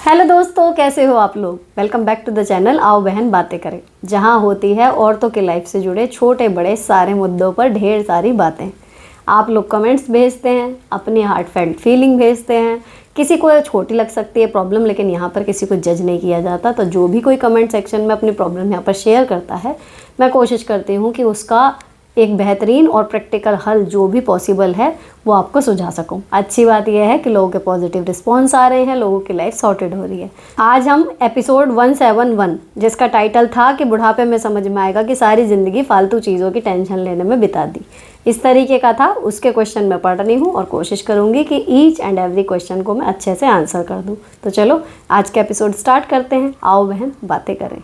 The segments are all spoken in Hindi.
हेलो दोस्तों, कैसे हो आप लोग। Welcome back to the channel आओ बहन बातें करें, जहां होती है औरतों की लाइफ से जुड़े छोटे बड़े सारे मुद्दों पर ढेर सारी बातें। आप लोग कमेंट्स भेजते हैं, अपनी हार्ट फेल्ट फीलिंग भेजते हैं। किसी को छोटी लग सकती है प्रॉब्लम, लेकिन यहाँ पर किसी को जज नहीं किया जाता। तो जो भी कोई कमेंट सेक्शन में अपनी प्रॉब्लम यहाँ पर शेयर करता है, मैं कोशिश करती हूँ कि उसका एक बेहतरीन और प्रैक्टिकल हल जो भी पॉसिबल है वो आपको सुझा सकूं। अच्छी बात यह है कि लोगों के पॉजिटिव रिस्पॉन्स आ रहे हैं, लोगों की लाइफ सॉर्टेड हो रही है। आज हम एपिसोड 171, जिसका टाइटल था कि बुढ़ापे में समझ में आएगा कि सारी ज़िंदगी फालतू चीज़ों की टेंशन लेने में बिता दी, इस तरीके का था। उसके क्वेश्चन मैं पढ़ रही हूँ और कोशिश करूँगी कि ईच एंड एवरी क्वेश्चन को मैं अच्छे से आंसर कर दूँ। तो चलो आज के एपिसोड स्टार्ट करते हैं। आओ बहन बातें करें।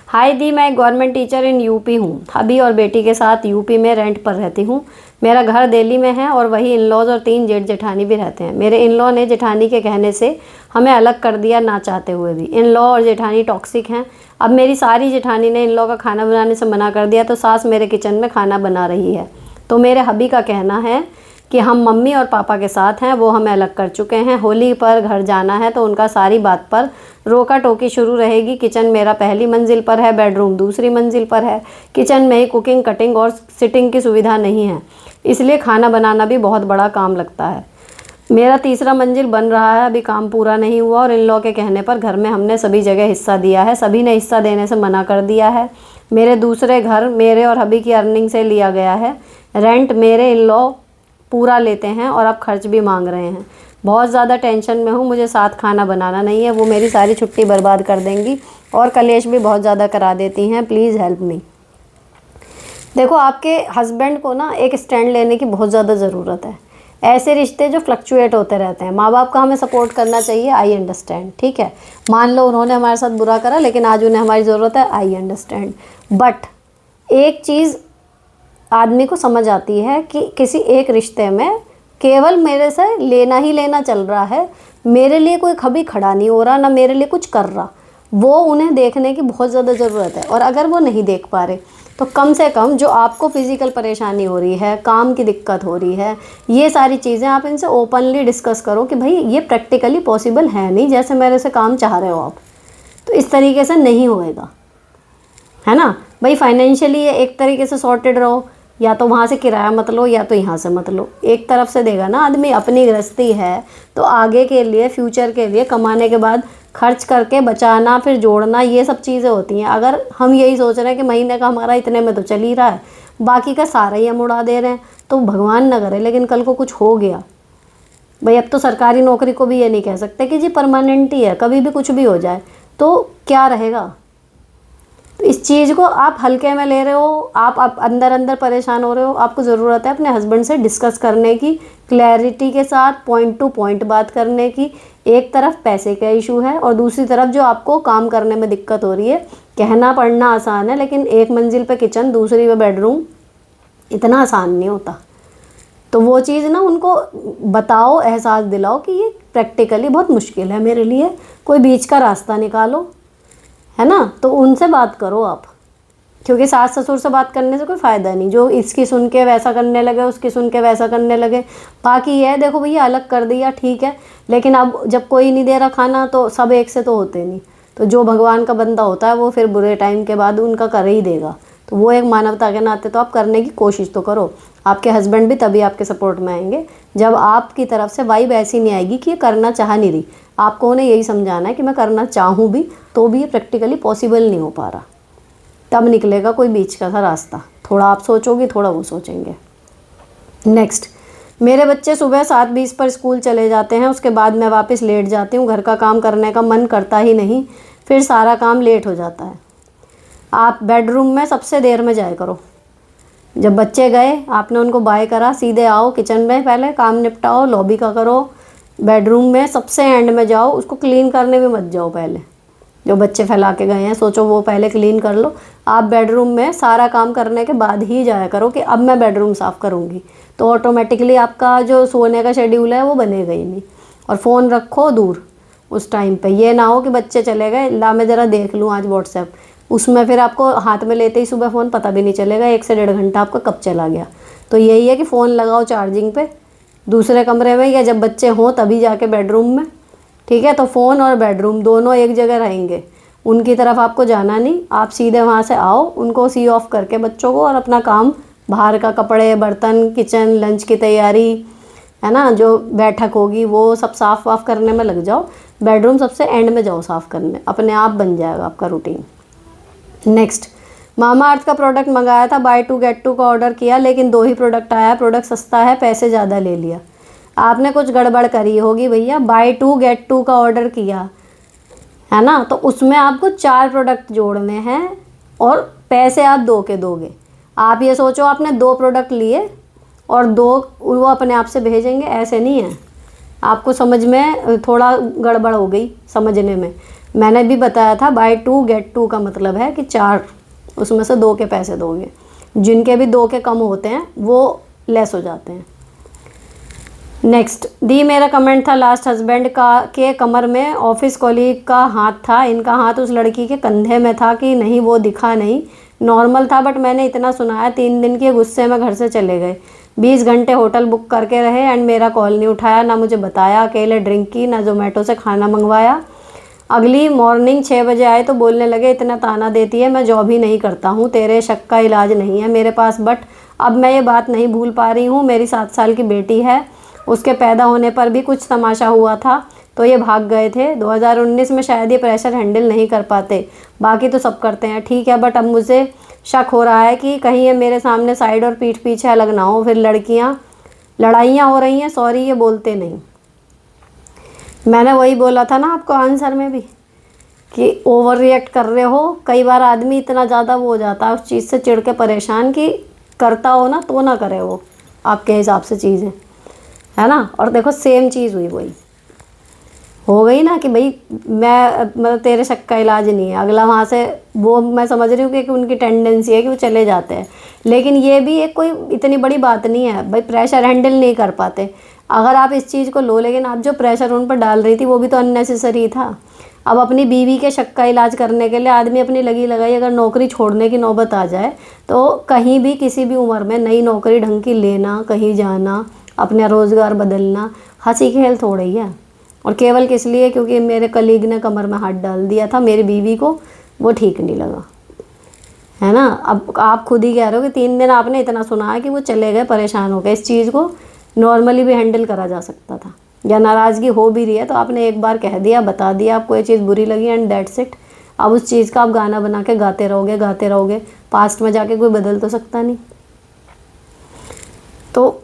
हाय दी, मैं एक गवर्नमेंट टीचर इन यूपी हूँ। अभी और बेटी के साथ यूपी में रेंट पर रहती हूँ। मेरा घर दिल्ली में है और वही इन लॉज और 3 जेठ जेठानी भी रहते हैं। मेरे इन लॉ ने जेठानी के कहने से हमें अलग कर दिया, ना चाहते हुए भी। इन लॉ और जेठानी टॉक्सिक हैं। अब मेरी सारी जेठानी ने इन लॉ का खाना बनाने से मना कर दिया, तो सास मेरे किचन में खाना बना रही है। तो मेरे हबी का कहना है कि हम मम्मी और पापा के साथ हैं, वो हमें अलग कर चुके हैं। होली पर घर जाना है तो उनका सारी बात पर रोका टोकी शुरू रहेगी। किचन मेरा पहली मंजिल पर है, बेडरूम दूसरी मंजिल पर है। किचन में ही कुकिंग, कटिंग और सिटिंग की सुविधा नहीं है, इसलिए खाना बनाना भी बहुत बड़ा काम लगता है। मेरा तीसरा मंजिल बन रहा है, अभी काम पूरा नहीं हुआ और इन लॉ के कहने पर घर में हमने सभी जगह हिस्सा दिया है। सभी ने हिस्सा देने से मना कर दिया है। मेरे दूसरे घर मेरे और हबी की अर्निंग से लिया गया है। रेंट मेरे इन लॉ पूरा लेते हैं और अब खर्च भी मांग रहे हैं। बहुत ज़्यादा टेंशन में हूँ, मुझे साथ खाना बनाना नहीं है। वो मेरी सारी छुट्टी बर्बाद कर देंगी और कलेश भी बहुत ज़्यादा करा देती हैं। Please help me. देखो, आपके हस्बैंड को ना एक स्टैंड लेने की बहुत ज़्यादा ज़रूरत है। ऐसे रिश्ते जो फ्लक्चुएट होते रहते हैं, माँ बाप का हमें सपोर्ट करना चाहिए, आई अंडरस्टैंड, ठीक है। मान लो उन्होंने हमारे साथ बुरा करा, लेकिन आज उन्हें हमारी ज़रूरत है, आई अंडरस्टैंड। बट एक चीज़ आदमी को समझ आती है कि किसी एक रिश्ते में केवल मेरे से लेना ही लेना चल रहा है, मेरे लिए कोई कभी खड़ा नहीं हो रहा, ना मेरे लिए कुछ कर रहा। वो उन्हें देखने की बहुत ज़्यादा ज़रूरत है। और अगर वो नहीं देख पा रहे तो कम से कम जो आपको फिज़िकल परेशानी हो रही है, काम की दिक्कत हो रही है, ये सारी चीज़ें आप इनसे ओपनली डिस्कस करो कि भाई ये प्रैक्टिकली पॉसिबल है नहीं, जैसे मेरे से काम चाह रहे हो आप, तो इस तरीके से नहीं होएगा, है ना भाई। फाइनेंशियली ये एक तरीके से सॉर्टेड रहो, या तो वहाँ से किराया मत लो या तो यहाँ से मत लो। एक तरफ से देगा ना आदमी। अपनी गृहस्थी है तो आगे के लिए, फ्यूचर के लिए कमाने के बाद खर्च करके बचाना, फिर जोड़ना, ये सब चीज़ें होती हैं। अगर हम यही सोच रहे हैं कि महीने का हमारा इतने में तो चल ही रहा है, बाकी का सारा ही हम उड़ा दे रहे हैं, तो भगवान न करे लेकिन कल को कुछ हो गया। भाई अब तो सरकारी नौकरी को भी ये नहीं कह सकते कि जी परमानेंट ही है, कभी भी कुछ भी हो जाए तो क्या रहेगा। तो इस चीज़ को आप हल्के में ले रहे हो, आप अंदर अंदर परेशान हो रहे हो। आपको ज़रूरत है अपने हस्बैंड से डिस्कस करने की, क्लैरिटी के साथ पॉइंट टू पॉइंट बात करने की। एक तरफ पैसे का इशू है और दूसरी तरफ जो आपको काम करने में दिक्कत हो रही है। कहना पढ़ना आसान है, लेकिन एक मंजिल पे किचन, दूसरी पे बेडरूम, इतना आसान नहीं होता। तो वो चीज़ ना उनको बताओ, एहसास दिलाओ कि ये प्रैक्टिकली बहुत मुश्किल है मेरे लिए, कोई बीच का रास्ता निकालो, है ना। तो उनसे बात करो आप, क्योंकि सास ससुर से बात करने से कोई फ़ायदा नहीं। जो इसकी सुन के वैसा करने लगे, उसकी सुन के वैसा करने लगे। बाकी ये है, देखो भैया अलग कर दिया ठीक है, लेकिन अब जब कोई नहीं दे रहा खाना तो सब एक से तो होते नहीं। तो जो भगवान का बंदा होता है वो फिर बुरे टाइम के बाद उनका कर ही देगा। तो वो एक मानवता के नाते तो आप करने की कोशिश तो करो। आपके हस्बैंड भी तभी आपके सपोर्ट में आएंगे जब आपकी तरफ से वाइब ऐसी नहीं आएगी कि ये करना चाह नहीं रही। आपको उन्हें यही समझाना है कि मैं करना चाहूँ भी तो भी ये प्रैक्टिकली पॉसिबल नहीं हो पा रहा। तब निकलेगा कोई बीच का सा रास्ता। थोड़ा आप सोचोगे, थोड़ा वो सोचेंगे। नेक्स्ट, मेरे बच्चे सुबह 7:20 पर स्कूल चले जाते हैं, उसके बाद मैं वापस लेट जाती हूँ। घर का काम करने का मन करता ही नहीं, फिर सारा काम लेट हो जाता है। आप बेडरूम में सबसे देर में जाया करो। जब बच्चे गए, आपने उनको बाय करा, सीधे आओ किचन में, पहले काम निपटाओ, लॉबी का करो। बेडरूम में सबसे एंड में जाओ, उसको क्लीन करने भी मत जाओ। पहले जो बच्चे फैला के गए हैं, सोचो वो पहले क्लीन कर लो। आप बेडरूम में सारा काम करने के बाद ही जाया करो कि अब मैं बेडरूम साफ़ करूँगी, तो ऑटोमेटिकली आपका जो सोने का शेड्यूल है वो बनेगा ही नहीं। और फ़ोन रखो दूर उस टाइम पे। ये ना हो कि बच्चे चले गए, ला मैं ज़रा देख लूँ आज व्हाट्सएप, उसमें फिर आपको हाथ में लेते ही सुबह फ़ोन पता भी नहीं चलेगा 1 से 1.5 घंटा आपका कब चला गया। तो यही है कि फ़ोन लगाओ चार्जिंग पे, दूसरे कमरे में, या जब बच्चे हों तभी जाके बेडरूम में, ठीक है। तो फ़ोन और बेडरूम दोनों एक जगह रहेंगे, उनकी तरफ आपको जाना नहीं, आप सीधे वहाँ से आओ, उनको सी ऑफ करके बच्चों को, और अपना काम बाहर का, कपड़े बर्तन, किचन, लंच की तैयारी, है ना, जो बैठक होगी वो सब साफ़ वाफ करने में लग जाओ। बेडरूम सबसे एंड में जाओ साफ़ करने, अपने आप बन जाएगा आपका रूटीन। नेक्स्ट, मामा अर्थ का प्रोडक्ट मंगाया था, बाय 2 गेट 2 का ऑर्डर किया, लेकिन 2 ही प्रोडक्ट आया, प्रोडक्ट सस्ता है, पैसे ज़्यादा ले लिया। आपने कुछ गड़बड़ करी होगी भैया, बाय 2 गेट 2 का ऑर्डर किया है ना, तो उसमें आपको 4 प्रोडक्ट जोड़ने हैं और पैसे आप 2 के दोगे। आप ये सोचो आपने 2 प्रोडक्ट लिए और 2 वो अपने आप से भेजेंगे, ऐसे नहीं है। आपको समझ में थोड़ा गड़बड़ हो गई समझने में। मैंने भी बताया था बाय 2 गेट 2 का मतलब है कि 4, उसमें से 2 के पैसे दोगे। जिनके भी 2 के कम होते हैं वो लेस हो जाते हैं। नेक्स्ट, दी मेरा कमेंट था, लास्ट हस्बैंड का के कमर में ऑफिस कॉलीग का हाथ था, इनका हाथ उस लड़की के कंधे में था कि नहीं, वो दिखा नहीं, नॉर्मल था, बट मैंने इतना सुना है 3 दिन के गुस्से में घर से चले गए। 20 घंटे होटल बुक करके रहे एंड मेरा कॉल नहीं उठाया, ना मुझे बताया, अकेले ड्रिंक की, ना जोमेटो से खाना मंगवाया। अगली मॉर्निंग 6 बजे आए तो बोलने लगे, इतना ताना देती है, मैं जॉब ही नहीं करता हूँ, तेरे शक का इलाज नहीं है मेरे पास। बट अब मैं ये बात नहीं भूल पा रही हूँ, मेरी 7 साल की बेटी है, उसके पैदा होने पर भी कुछ तमाशा हुआ था तो ये भाग गए थे। 2019 में शायद ये प्रेशर हैंडल नहीं कर पाते, बाकी तो सब करते हैं, ठीक है, बट अब मुझे शक हो रहा है कि कहीं ये मेरे सामने साइड और पीठ पीछे अलग ना हो, फिर लड़ाइयाँ हो रही हैं, सॉरी ये बोलते नहीं। मैंने वही बोला था ना आपको आंसर में भी कि ओवर रिएक्ट कर रहे हो। कई बार आदमी इतना ज़्यादा वो हो जाता है उस चीज़ से चिढ़ के परेशान कि करता हो ना तो ना करे वो आपके हिसाब से चीज़ें, है ना। और देखो सेम चीज़ हुई, वही हो गई ना कि भाई मैं मतलब तेरे शक का इलाज नहीं है। अगला वहाँ से वो मैं समझ रही हूँ कि उनकी टेंडेंसी है कि वो चले जाते हैं, लेकिन ये भी एक कोई इतनी बड़ी बात नहीं है भाई, प्रेशर हैंडल नहीं कर पाते। अगर आप इस चीज़ को लो, लेकिन आप जो प्रेशर उन पर डाल रही थी वो भी तो अननेसेसरी था। अब अपनी बीवी के शक का इलाज करने के लिए आदमी अपनी लगी लगाई अगर नौकरी छोड़ने की नौबत आ जाए तो कहीं भी किसी भी उम्र में नई नौकरी ढंग की लेना, कहीं जाना, अपना रोज़गार बदलना हंसी खेल थोड़ी है। और केवल किस लिए, क्योंकि मेरे कलीग ने कमर में हाथ डाल दिया था मेरी बीवी को, वो ठीक नहीं लगा, है ना। अब आप खुद ही कह रहे हो कि 3 दिन आपने इतना सुना है कि वो चले गए, परेशान हो गए। इस चीज़ को नॉर्मली भी हैंडल करा जा सकता था, या नाराज़गी हो भी रही है तो आपने एक बार कह दिया, बता दिया, आपको ये चीज़ बुरी लगी एंड दैट्स इट। अब उस चीज़ का आप गाना बना के गाते रहोगे, पास्ट में जाके कोई बदल तो सकता नहीं। तो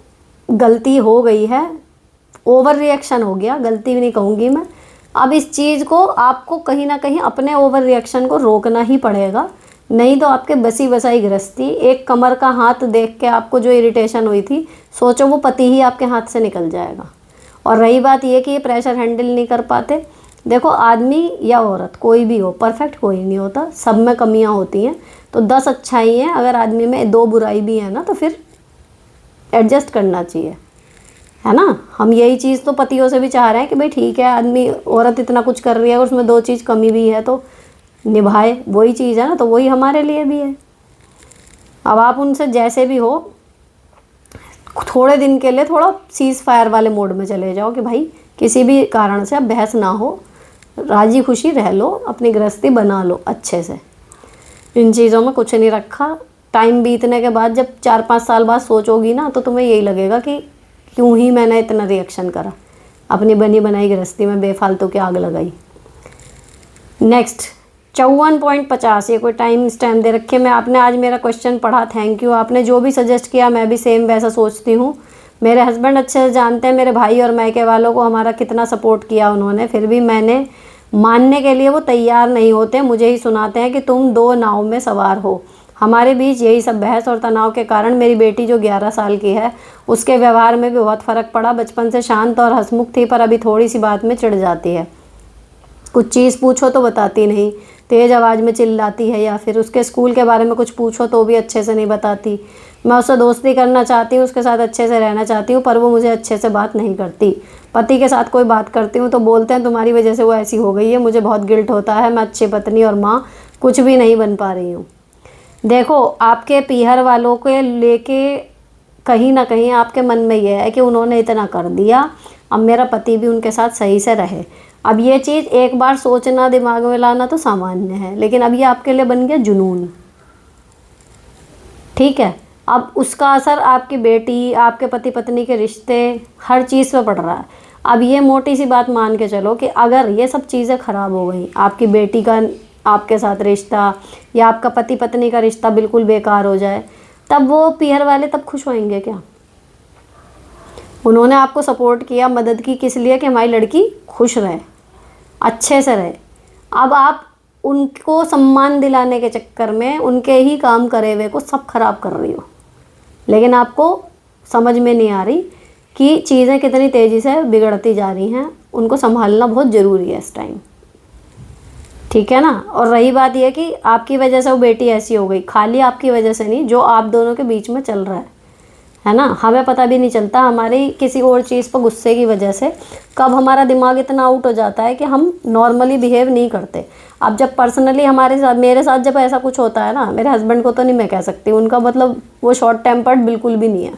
गलती हो गई है, ओवर रिएक्शन हो गया, गलती भी नहीं कहूँगी मैं। अब इस चीज़ को आपको कहीं ना कहीं अपने ओवर रिएक्शन को रोकना ही पड़ेगा, नहीं तो आपके बसी बसाई गृहस्थी, एक कमर का हाथ देख के आपको जो इरिटेशन हुई थी, सोचो वो पति ही आपके हाथ से निकल जाएगा। और रही बात ये कि ये प्रेशर हैंडल नहीं कर पाते, देखो आदमी या औरत कोई भी हो, परफेक्ट कोई नहीं होता, सब में कमियां होती हैं। तो 10 अच्छाई हैं, अगर आदमी में 2 बुराई भी है ना तो फिर एडजस्ट करना चाहिए, है ना। हम यही चीज़ तो पतियों से भी चाह रहे हैं कि भाई ठीक है, आदमी औरत इतना कुछ कर रही है और उसमें 2 चीज़ कमी भी है तो निभाए, वही चीज़ है ना, तो वही हमारे लिए भी है। अब आप उनसे जैसे भी हो थोड़े दिन के लिए थोड़ा सीज़ फायर वाले मोड में चले जाओ कि भाई किसी भी कारण से अब बहस ना हो, राजी खुशी रह लो, अपनी गृहस्थी बना लो अच्छे से। इन चीज़ों में कुछ नहीं रखा। टाइम बीतने के बाद जब 4-5 साल बाद सोचोगी ना तो तुम्हें यही लगेगा कि क्यों ही मैंने इतना रिएक्शन करा, अपनी बनी बनाई गृहस्थी में बेफालतू की आग लगाई। नेक्स्ट 54.50, ये कोई टाइम स्टैम्प दे रखे। मैं आपने आज मेरा क्वेश्चन पढ़ा, थैंक यू। आपने जो भी सजेस्ट किया मैं भी सेम वैसा सोचती हूँ। मेरे हस्बैंड अच्छे से जानते हैं मेरे भाई और मायके वालों को हमारा कितना सपोर्ट किया उन्होंने, फिर भी मैंने मानने के लिए वो तैयार नहीं होते, मुझे ही सुनाते हैं कि तुम 2 नाव में सवार हो। हमारे बीच यही सब बहस और तनाव के कारण मेरी बेटी जो 11 साल की है उसके व्यवहार में भी बहुत फ़र्क पड़ा। बचपन से शांत और हंसमुख थी, पर अभी थोड़ी सी बात में चिढ़ जाती है, कुछ चीज़ पूछो तो बताती नहीं, तेज़ आवाज़ में चिल्लाती है, या फिर उसके स्कूल के बारे में कुछ पूछो तो भी अच्छे से नहीं बताती। मैं उससे दोस्ती करना चाहती हूँ, उसके साथ अच्छे से रहना चाहती हूँ, पर वो मुझे अच्छे से बात नहीं करती। पति के साथ कोई बात करती हूँ तो बोलते हैं तुम्हारी वजह से वो ऐसी हो गई है। मुझे बहुत गिल्ट होता है, मैं अच्छी पत्नी और माँ कुछ भी नहीं बन पा रही हूँ। देखो आपके पीहर वालों के लेके कहीं ना कहीं आपके मन में ये है कि उन्होंने इतना कर दिया, अब मेरा पति भी उनके साथ सही से रहे। अब ये चीज़ एक बार सोचना, दिमाग में लाना तो सामान्य है, लेकिन अब ये आपके लिए बन गया जुनून। ठीक है, अब उसका असर आपकी बेटी, आपके पति पत्नी के रिश्ते, हर चीज़ पे पड़ रहा है। अब ये मोटी सी बात मान के चलो कि अगर ये सब चीज़ें ख़राब हो गई, आपकी बेटी का आपके साथ रिश्ता या आपका पति पत्नी का रिश्ता बिल्कुल बेकार हो जाए, तब वो पीहर वाले तब खुश होंगे क्या? उन्होंने आपको सपोर्ट किया, मदद की, किस लिए? कि हमारी लड़की खुश रहे, अच्छे से रहे। अब आप उनको सम्मान दिलाने के चक्कर में उनके ही काम करे हुए को सब खराब कर रही हो, लेकिन आपको समझ में नहीं आ रही कि चीज़ें कितनी तेज़ी से बिगड़ती जा रही हैं। उनको संभालना बहुत ज़रूरी है इस टाइम, ठीक है ना। और रही बात यह कि आपकी वजह से वो बेटी ऐसी हो गई, खाली आपकी वजह से नहीं, जो आप दोनों के बीच में चल रहा है ना। हमें पता भी नहीं चलता हमारी किसी और चीज़ पर गुस्से की वजह से कब हमारा दिमाग इतना आउट हो जाता है कि हम नॉर्मली बिहेव नहीं करते। अब जब पर्सनली हमारे साथ, मेरे साथ जब ऐसा कुछ होता है ना, मेरे हस्बैंड को तो नहीं मैं कह सकती, उनका मतलब वो शॉर्ट टेम्पर्ड बिल्कुल भी नहीं है।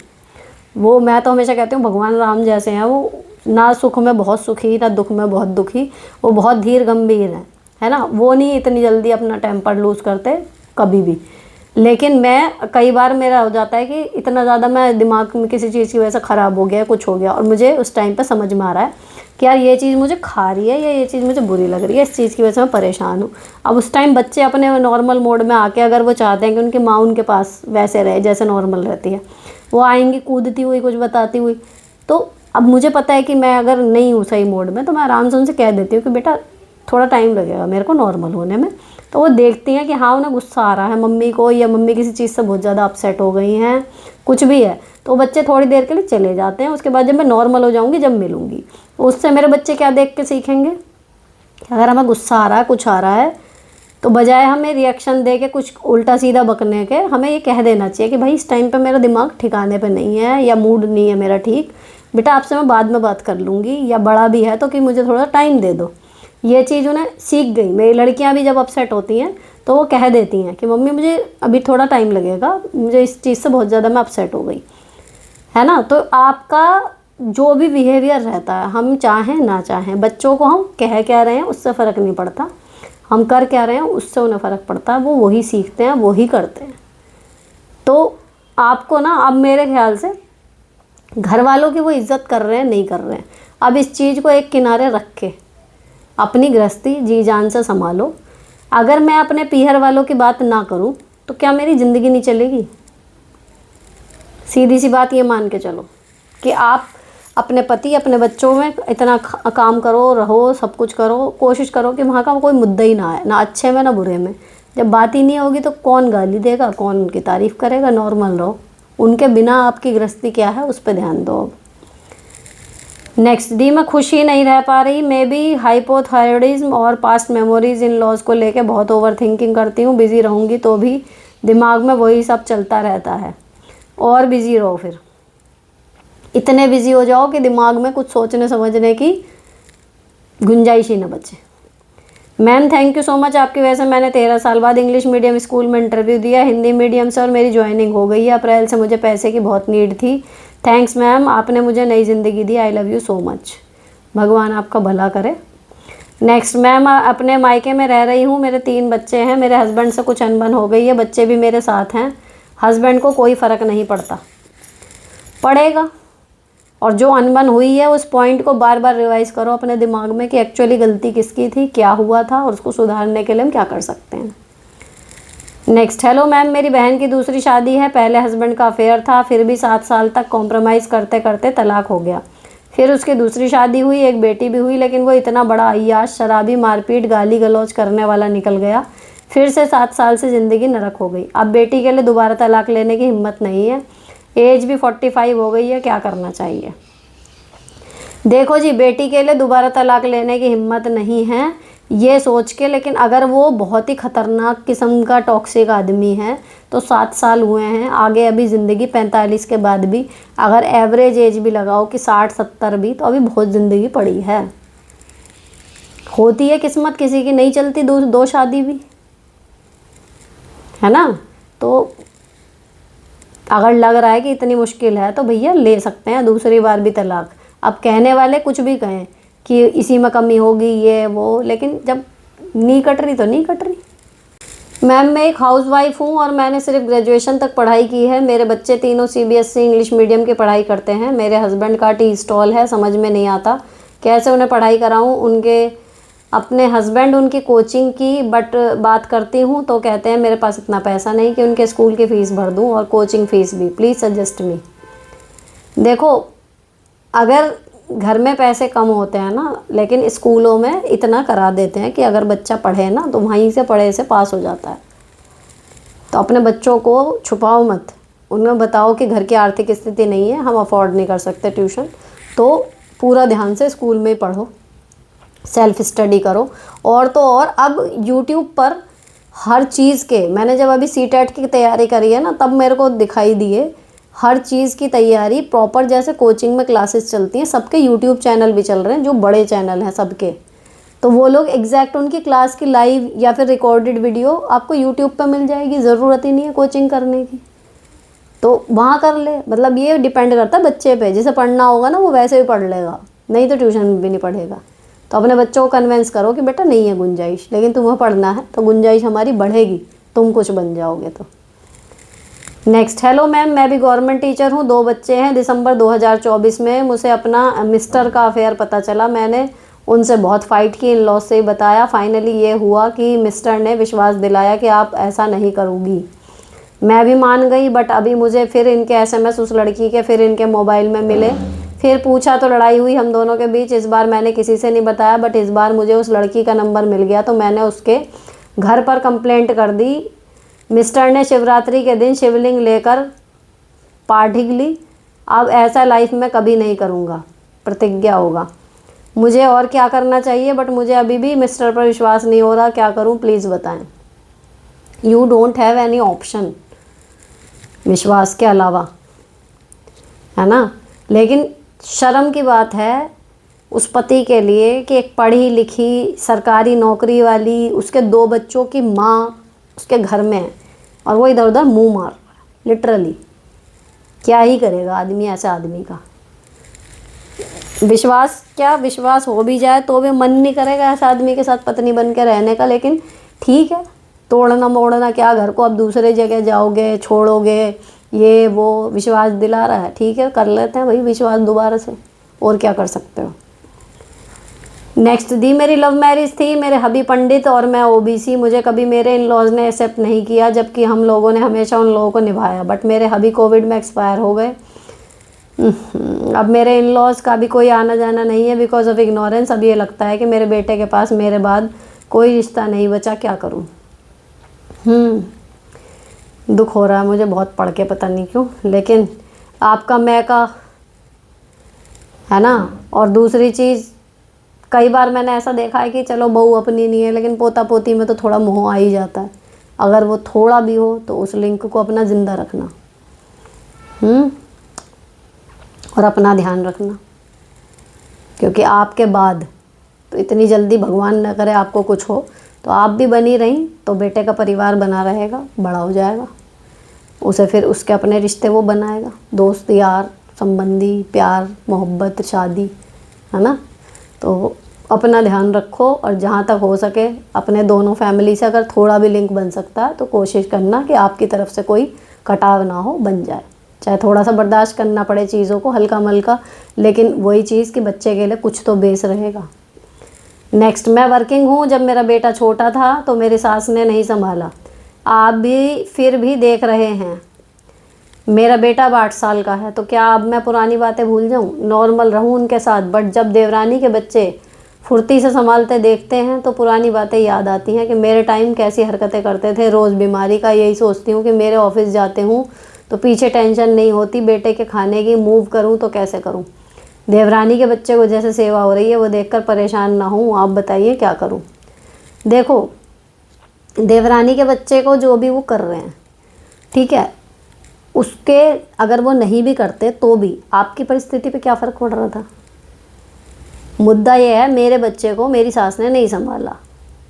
वो, मैं तो हमेशा कहती हूँ भगवान राम जैसे हैं वो, ना सुख में बहुत सुखी ना दुख में बहुत दुखी, वो बहुत धीर गंभीर है ना। वो नहीं इतनी जल्दी अपना टेम्पर लूज़ करते कभी भी। लेकिन मैं कई बार मेरा हो जाता है कि इतना ज़्यादा मैं दिमाग में किसी चीज़ की वजह से ख़राब हो गया, कुछ हो गया, और मुझे उस टाइम पे समझ में आ रहा है कि यार ये चीज़ मुझे खा रही है या ये चीज़ मुझे बुरी लग रही है, इस चीज़ की वजह से मैं परेशान हूँ। अब उस टाइम बच्चे अपने नॉर्मल मोड में आके, अगर वो चाहते हैं कि उनकी माँ उनके पास वैसे रहे जैसे नॉर्मल रहती है, वो आएंगी कूदती हुई, कुछ बताती हुई, तो अब मुझे पता है कि मैं अगर नहीं हूँ सही मोड में, तो मैं आराम से उनसे कह देती हूँ कि बेटा थोड़ा टाइम लगेगा मेरे को नॉर्मल होने में। तो वो देखती हैं कि हाँ उन्हें गुस्सा आ रहा है मम्मी को, या मम्मी किसी चीज़ से बहुत ज़्यादा अपसेट हो गई हैं, कुछ भी है, तो बच्चे थोड़ी देर के लिए चले जाते हैं। उसके बाद जब मैं नॉर्मल हो जाऊँगी, जब मिलूँगी, उससे मेरे बच्चे क्या देख के सीखेंगे? अगर हमें गुस्सा आ रहा है, कुछ आ रहा है, तो बजाय हमें रिएक्शन दे के कुछ उल्टा सीधा बकने के, हमें ये कह देना चाहिए कि भाई इस टाइम पे मेरा दिमाग ठिकाने पे नहीं है, या मूड नहीं है मेरा ठीक, बेटा आपसे मैं बाद में बात कर लूँगी, या बड़ा भी है तो कि मुझे थोड़ा टाइम दे दो। ये चीज़ उन्हें सीख गई। मेरी लड़कियां भी जब अपसेट होती हैं तो वो कह देती हैं कि मम्मी मुझे अभी थोड़ा टाइम लगेगा, मुझे इस चीज़ से बहुत ज़्यादा मैं अपसेट हो गई, है ना। तो आपका जो भी बिहेवियर रहता है, हम चाहें ना चाहें, बच्चों को हम कह क्या रहे हैं उससे फ़र्क नहीं पड़ता, हम कर क्या रहे हैं उससे उन्हें फ़र्क पड़ता है। वो वही सीखते हैं, वही करते हैं। तो आपको ना, अब मेरे ख्याल से घर वालों की वो इज़्ज़त कर रहे हैं नहीं कर रहे हैं, अब इस चीज़ को एक किनारे रख के अपनी गृहस्थी जी जान से संभालो। अगर मैं अपने पीहर वालों की बात ना करूं तो क्या मेरी ज़िंदगी नहीं चलेगी? सीधी सी बात ये मान के चलो कि आप अपने पति, अपने बच्चों में इतना काम करो, रहो, सब कुछ करो, कोशिश करो कि वहाँ का कोई मुद्दा ही ना आए, ना अच्छे में ना बुरे में। जब बात ही नहीं होगी तो कौन गाली देगा, कौन उनकी तारीफ़ करेगा? नॉर्मल रहो, उनके बिना आपकी गृहस्थी क्या है उस पर ध्यान दो। अब नेक्स्ट डी, मैं खुशी नहीं रह पा रही, मे बी हाइपोथायरॉयडिज्म और पास्ट मेमोरीज इन लॉज को लेके बहुत ओवर थिंकिंग करती हूँ। बिज़ी रहूँगी तो भी दिमाग में वही सब चलता रहता है। और बिज़ी रहो, फिर इतने बिज़ी हो जाओ कि दिमाग में कुछ सोचने समझने की गुंजाइश ही न बचे। Ma'am thank you so much, आपकी वजह से मैंने 13 साल बाद इंग्लिश मीडियम स्कूल में इंटरव्यू दिया, हिंदी मीडियम से, और मेरी ज्वाइनिंग हो गई है अप्रैल से। मुझे पैसे की बहुत नीड थी। थैंक्स मैम, आपने मुझे नई ज़िंदगी दी। I love you so much. भगवान आपका भला करे। नेक्स्ट, मैम अपने मायके में रह रही हूँ, मेरे 3 बच्चे हैं, मेरे हस्बैंड से कुछ अनबन हो गई है, बच्चे भी मेरे साथ हैं, हस्बैंड को कोई फ़र्क नहीं पड़ता। पड़ेगा, और जो अनबन हुई है उस पॉइंट को बार बार रिवाइज़ करो अपने दिमाग में कि एक्चुअली गलती किसकी थी, क्या हुआ था, और उसको सुधारने के लिए हम क्या कर सकते हैं। नेक्स्ट, हेलो मैम, मेरी बहन की दूसरी शादी है, पहले हस्बैंड का अफेयर था, फिर भी 7 साल तक कॉम्प्रोमाइज़ करते करते तलाक हो गया। फिर उसकी दूसरी शादी हुई, एक बेटी भी हुई, लेकिन वो इतना बड़ा अय्याश, शराबी, मारपीट, गाली गलौज करने वाला निकल गया। फिर से 7 साल से ज़िंदगी नरक हो गई। अब बेटी के लिए दोबारा तलाक लेने की हिम्मत नहीं है, एज भी 45 हो गई है, क्या करना चाहिए? देखो जी, बेटी के लिए दोबारा तलाक लेने की हिम्मत नहीं है ये सोच के, लेकिन अगर वो बहुत ही ख़तरनाक किस्म का टॉक्सिक आदमी है तो 7 साल हुए हैं, आगे अभी ज़िंदगी 45 के बाद भी, अगर एवरेज एज भी लगाओ कि 60-70 भी, तो अभी बहुत ज़िंदगी पड़ी है। होती है किस्मत किसी की, नहीं चलती दो शादी भी, है ना। तो अगर लग रहा है कि इतनी मुश्किल है तो भैया ले सकते हैं दूसरी बार भी तलाक। अब कहने वाले कुछ भी कहें कि इसी में कमी होगी ये वो, लेकिन जब नहीं कट रही तो नहीं कट रही। मैम मैं एक हाउसवाइफ हूँ और मैंने सिर्फ ग्रेजुएशन तक पढ़ाई की है। मेरे बच्चे तीनों सीबीएसई इंग्लिश मीडियम की पढ़ाई करते हैं। मेरे हस्बैंड का टी स्टॉल है, समझ में नहीं आता कैसे उन्हें पढ़ाई कराऊँ। उनके अपने हस्बैंड उनकी कोचिंग की बट बात करती हूँ तो कहते हैं मेरे पास इतना पैसा नहीं कि उनके स्कूल की फ़ीस भर दूँ और कोचिंग फ़ीस भी। Please suggest me. देखो, अगर घर में पैसे कम होते हैं ना, लेकिन स्कूलों में इतना करा देते हैं कि अगर बच्चा पढ़े ना तो वहीं से पढ़े से पास हो जाता है। तो अपने बच्चों को छुपाओ मत, उन्हें बताओ कि घर की आर्थिक स्थिति नहीं है, हम अफोर्ड नहीं कर सकते ट्यूशन, तो पूरा ध्यान से स्कूल में ही पढ़ो, सेल्फ स्टडी करो। और तो और अब यूट्यूब पर हर चीज़ के, मैंने जब अभी सीटेट की तैयारी करी है ना तब मेरे को दिखाई दिए हर चीज़ की तैयारी प्रॉपर, जैसे कोचिंग में क्लासेस चलती हैं सबके यूट्यूब चैनल भी चल रहे हैं जो बड़े चैनल हैं सबके। तो वो लोग एग्जैक्ट उनकी क्लास की लाइव या फिर रिकॉर्डेड वीडियो आपको यूट्यूब पर मिल जाएगी, ज़रूरत ही नहीं है कोचिंग करने की, तो वहाँ कर ले। मतलब ये डिपेंड करता है बच्चे पे, जिसे पढ़ना होगा ना वो वैसे भी पढ़ लेगा, नहीं तो ट्यूशन भी नहीं पढ़ेगा। तो अपने बच्चों को कन्वेंस करो कि बेटा नहीं है गुंजाइश, लेकिन तुम्हें पढ़ना है तो गुंजाइश हमारी बढ़ेगी, तुम कुछ बन जाओगे तो। नेक्स्ट, हेलो मैम, मैं भी गवर्नमेंट टीचर हूँ, 2 बच्चे हैं। दिसंबर 2024 में मुझे अपना मिस्टर का अफेयर पता चला। मैंने उनसे बहुत फ़ाइट की, इन लॉज से ही बताया। फाइनली ये हुआ कि मिस्टर ने विश्वास दिलाया कि आप ऐसा नहीं करोगी। मैं भी मान गई, बट अभी मुझे फिर इनके एसएमएस उस लड़की के फिर इनके मोबाइल में मिले। फिर पूछा तो लड़ाई हुई हम दोनों के बीच। इस बार मैंने किसी से नहीं बताया, बट इस बार मुझे उस लड़की का नंबर मिल गया तो मैंने उसके घर पर कंप्लेंट कर दी। मिस्टर ने शिवरात्रि के दिन शिवलिंग लेकर पार्टी ली। अब ऐसा लाइफ में कभी नहीं करूँगा, प्रतिज्ञा होगा। मुझे और क्या करना चाहिए, बट मुझे अभी भी मिस्टर पर विश्वास नहीं हो रहा, क्या करूँ प्लीज़ बताएं। You don't have any option विश्वास के अलावा, है ना। लेकिन शर्म की बात है उस पति के लिए कि एक पढ़ी लिखी सरकारी नौकरी वाली, उसके 2 बच्चों की माँ उसके घर में है और वो इधर उधर मुंह मार रहा है। लिटरली क्या ही करेगा आदमी ऐसे आदमी का। विश्वास क्या, विश्वास हो भी जाए तो भी मन नहीं करेगा ऐसे आदमी के साथ पत्नी बन के रहने का। लेकिन ठीक है, तोड़ना मोड़ना क्या, घर को अब दूसरे जगह जाओगे, छोड़ोगे, ये वो विश्वास दिला रहा है, ठीक है कर लेते हैं भाई विश्वास दोबारा से, और क्या कर सकते हो। नेक्स्ट, दी मेरी लव मैरिज थी, मेरे हबी पंडित और मैं ओबीसी। मुझे कभी मेरे इन लॉज ने एक्सेप्ट नहीं किया, जबकि हम लोगों ने हमेशा उन लोगों को निभाया। बट मेरे हबी कोविड में एक्सपायर हो गए। अब मेरे इन लॉज का भी कोई आना जाना नहीं है बिकॉज ऑफ इग्नोरेंस। अब ये लगता है कि मेरे बेटे के पास मेरे बाद कोई रिश्ता नहीं बचा, क्या करूँ। दुख हो रहा है मुझे बहुत पढ़ के, पता नहीं क्यों। लेकिन आपका मैं का है ना। और दूसरी चीज़, कई बार मैंने ऐसा देखा है कि चलो बहू अपनी नहीं है, लेकिन पोता पोती में तो थोड़ा मोह आ ही जाता है। अगर वो थोड़ा भी हो तो उस लिंक को अपना ज़िंदा रखना, और अपना ध्यान रखना, क्योंकि आपके बाद तो इतनी जल्दी भगवान न करे आपको कुछ हो तो आप भी बनी रहीं तो बेटे का परिवार बना रहेगा, बड़ा हो जाएगा, उसे फिर उसके अपने रिश्ते वो बनाएगा, दोस्त यार संबंधी, प्यार मोहब्बत शादी, है ना। तो अपना ध्यान रखो और जहाँ तक हो सके अपने दोनों फैमिली से अगर थोड़ा भी लिंक बन सकता है तो कोशिश करना कि आपकी तरफ से कोई कटाव ना हो, बन जाए। चाहे थोड़ा सा बर्दाश्त करना पड़े चीज़ों को हल्का मल्का, लेकिन वही चीज़ कि बच्चे के लिए कुछ तो बेस रहेगा। नेक्स्ट, मैं वर्किंग हूँ। जब मेरा बेटा छोटा था तो मेरी सास ने नहीं संभाला, आप भी फिर भी देख रहे हैं। मेरा बेटा अब 8 साल का है, तो क्या अब मैं पुरानी बातें भूल जाऊँ, नॉर्मल रहूँ उनके साथ। बट जब देवरानी के बच्चे फुर्ती से संभालते देखते हैं तो पुरानी बातें याद आती हैं कि मेरे टाइम कैसी हरकतें करते थे। रोज़ बीमारी का यही सोचती हूँ कि मेरे ऑफिस जाते हूँ तो पीछे टेंशन नहीं होती बेटे के खाने की, मूव करूँ तो कैसे करूँ। देवरानी के बच्चे को जैसे सेवा हो रही है वो देखकर परेशान ना हूँ, आप बताइए क्या करूँ। देखो, देवरानी के बच्चे को जो भी वो कर रहे हैं, ठीक है, उसके अगर वो नहीं भी करते तो भी आपकी परिस्थिति पे क्या फ़र्क पड़ रहा था। मुद्दा ये है, मेरे बच्चे को मेरी सास ने नहीं संभाला,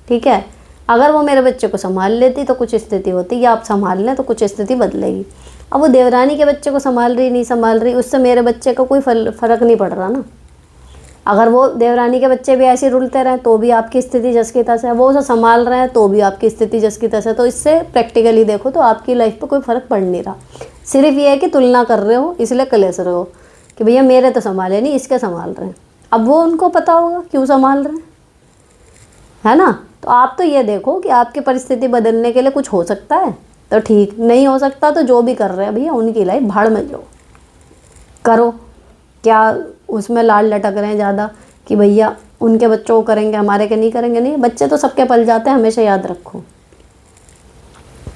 ठीक है। अगर वो मेरे बच्चे को संभाल लेती तो कुछ स्थिति होती, या आप संभाल लें तो कुछ स्थिति बदलेगी। अब वो देवरानी के बच्चे को संभाल रही नहीं संभाल रही, उससे मेरे बच्चे को कोई फ़र्क नहीं पड़ रहा ना। अगर वो देवरानी के बच्चे भी ऐसे रुलते रहें तो भी आपकी स्थिति जस की तस है, वो उसे संभाल रहे हैं तो भी आपकी स्थिति जस की तस है। तो इससे प्रैक्टिकली देखो तो आपकी लाइफ पे कोई फ़र्क पड़ नहीं रहा। सिर्फ ये है कि तुलना कर रहे हो, इसलिए कलेश रहे हो कि भैया मेरे तो संभाले नहीं, इसके संभाल रहे हैं। अब वो उनको पता होगा क्यों संभाल रहे हैं, है ना। तो आप तो ये देखो कि आपकी परिस्थिति बदलने के लिए कुछ हो सकता है तो ठीक, नहीं हो सकता तो जो भी कर रहे हैं भैया उनकी लाइफ भाड़ में जाओ, करो। क्या उसमें लाल लटक रहे हैं ज़्यादा कि भैया उनके बच्चों को करेंगे हमारे के नहीं करेंगे? नहीं, बच्चे तो सबके पल जाते हैं, हमेशा याद रखो।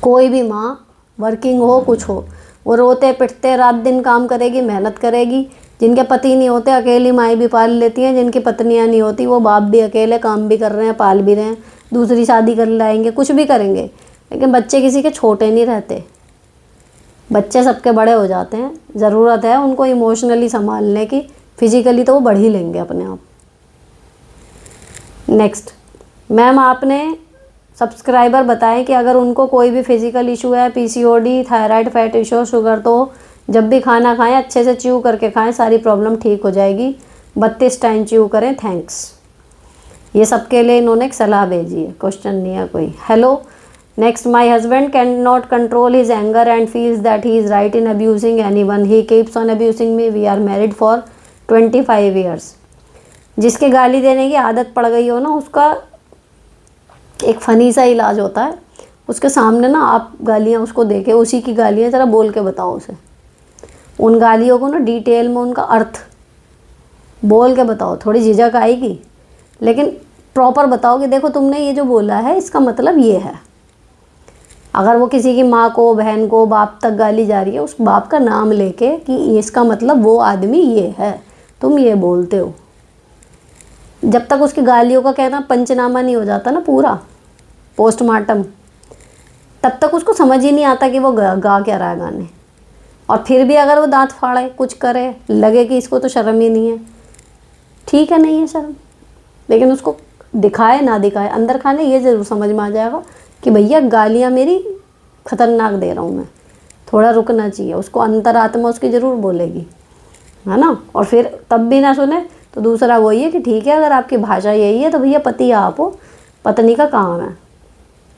कोई भी माँ वर्किंग हो कुछ हो, वो रोते पिटते रात दिन काम करेगी, मेहनत करेगी। जिनके पति नहीं होते अकेली माएँ भी पाल लेती हैं, जिनकी पत्नियाँ नहीं होती वो बाप भी अकेले काम भी कर रहे हैं, पाल भी रहे हैं, दूसरी शादी कर लाएंगे, कुछ भी करेंगे, लेकिन बच्चे किसी के छोटे नहीं रहते। बच्चे सबके बड़े हो जाते हैं, ज़रूरत है उनको इमोशनली संभालने की, फिजिकली तो वो बढ़ ही लेंगे अपने आप। नेक्स्ट, मैम आपने सब्सक्राइबर बताएं कि अगर उनको कोई भी फिजिकल इशू है, PCOD, thyroid, fat issue, sugar, तो जब भी खाना खाएं अच्छे से च्यू करके खाएं, सारी प्रॉब्लम ठीक हो जाएगी। 32 टाइम च्यू करें, थैंक्स। ये सबके लिए इन्होंने एक सलाह भेजी है, क्वेश्चन नहीं है कोई। Hello, next, my husband can not control his anger and feels that he is right in abusing anyone, he keeps on abusing me, we are married for 25 years. जिसके गाली देने की आदत पड़ गई हो ना, उसका एक फ़नी सा इलाज होता है, उसके सामने ना आप गालियाँ उसको देके उसी की गालियाँ ज़रा बोल के बताओ उसे। उन गालियों को ना डिटेल में उनका अर्थ बोल के बताओ, थोड़ी झिझक आएगी लेकिन प्रॉपर बताओ कि देखो तुमने ये जो बोला है इसका मतलब ये है। अगर वो किसी की माँ को, बहन को, बाप तक गाली जा रही है, उस बाप का नाम लेके कि इसका मतलब वो आदमी ये है, तुम ये बोलते हो। जब तक उसकी गालियों का कहना पंचनामा नहीं हो जाता ना पूरा, पोस्टमार्टम, तब तक उसको समझ ही नहीं आता कि वो गा क्या रहा है गाने। और फिर भी अगर वो दांत फाड़े, कुछ करे, लगे कि इसको तो शर्म ही नहीं है, ठीक है नहीं है शर्म, लेकिन उसको दिखाए ना दिखाए अंदर खाने ये ज़रूर समझ में आ जाएगा कि भैया गालियाँ मेरी ख़तरनाक दे रहा हूँ मैं, थोड़ा रुकना चाहिए। उसको अंतरात्मा उसकी ज़रूर बोलेगी, है ना। और फिर तब भी ना सुने तो दूसरा वही है कि ठीक है अगर आपकी भाषा यही है तो भैया पति आप हो, पत्नी का काम है,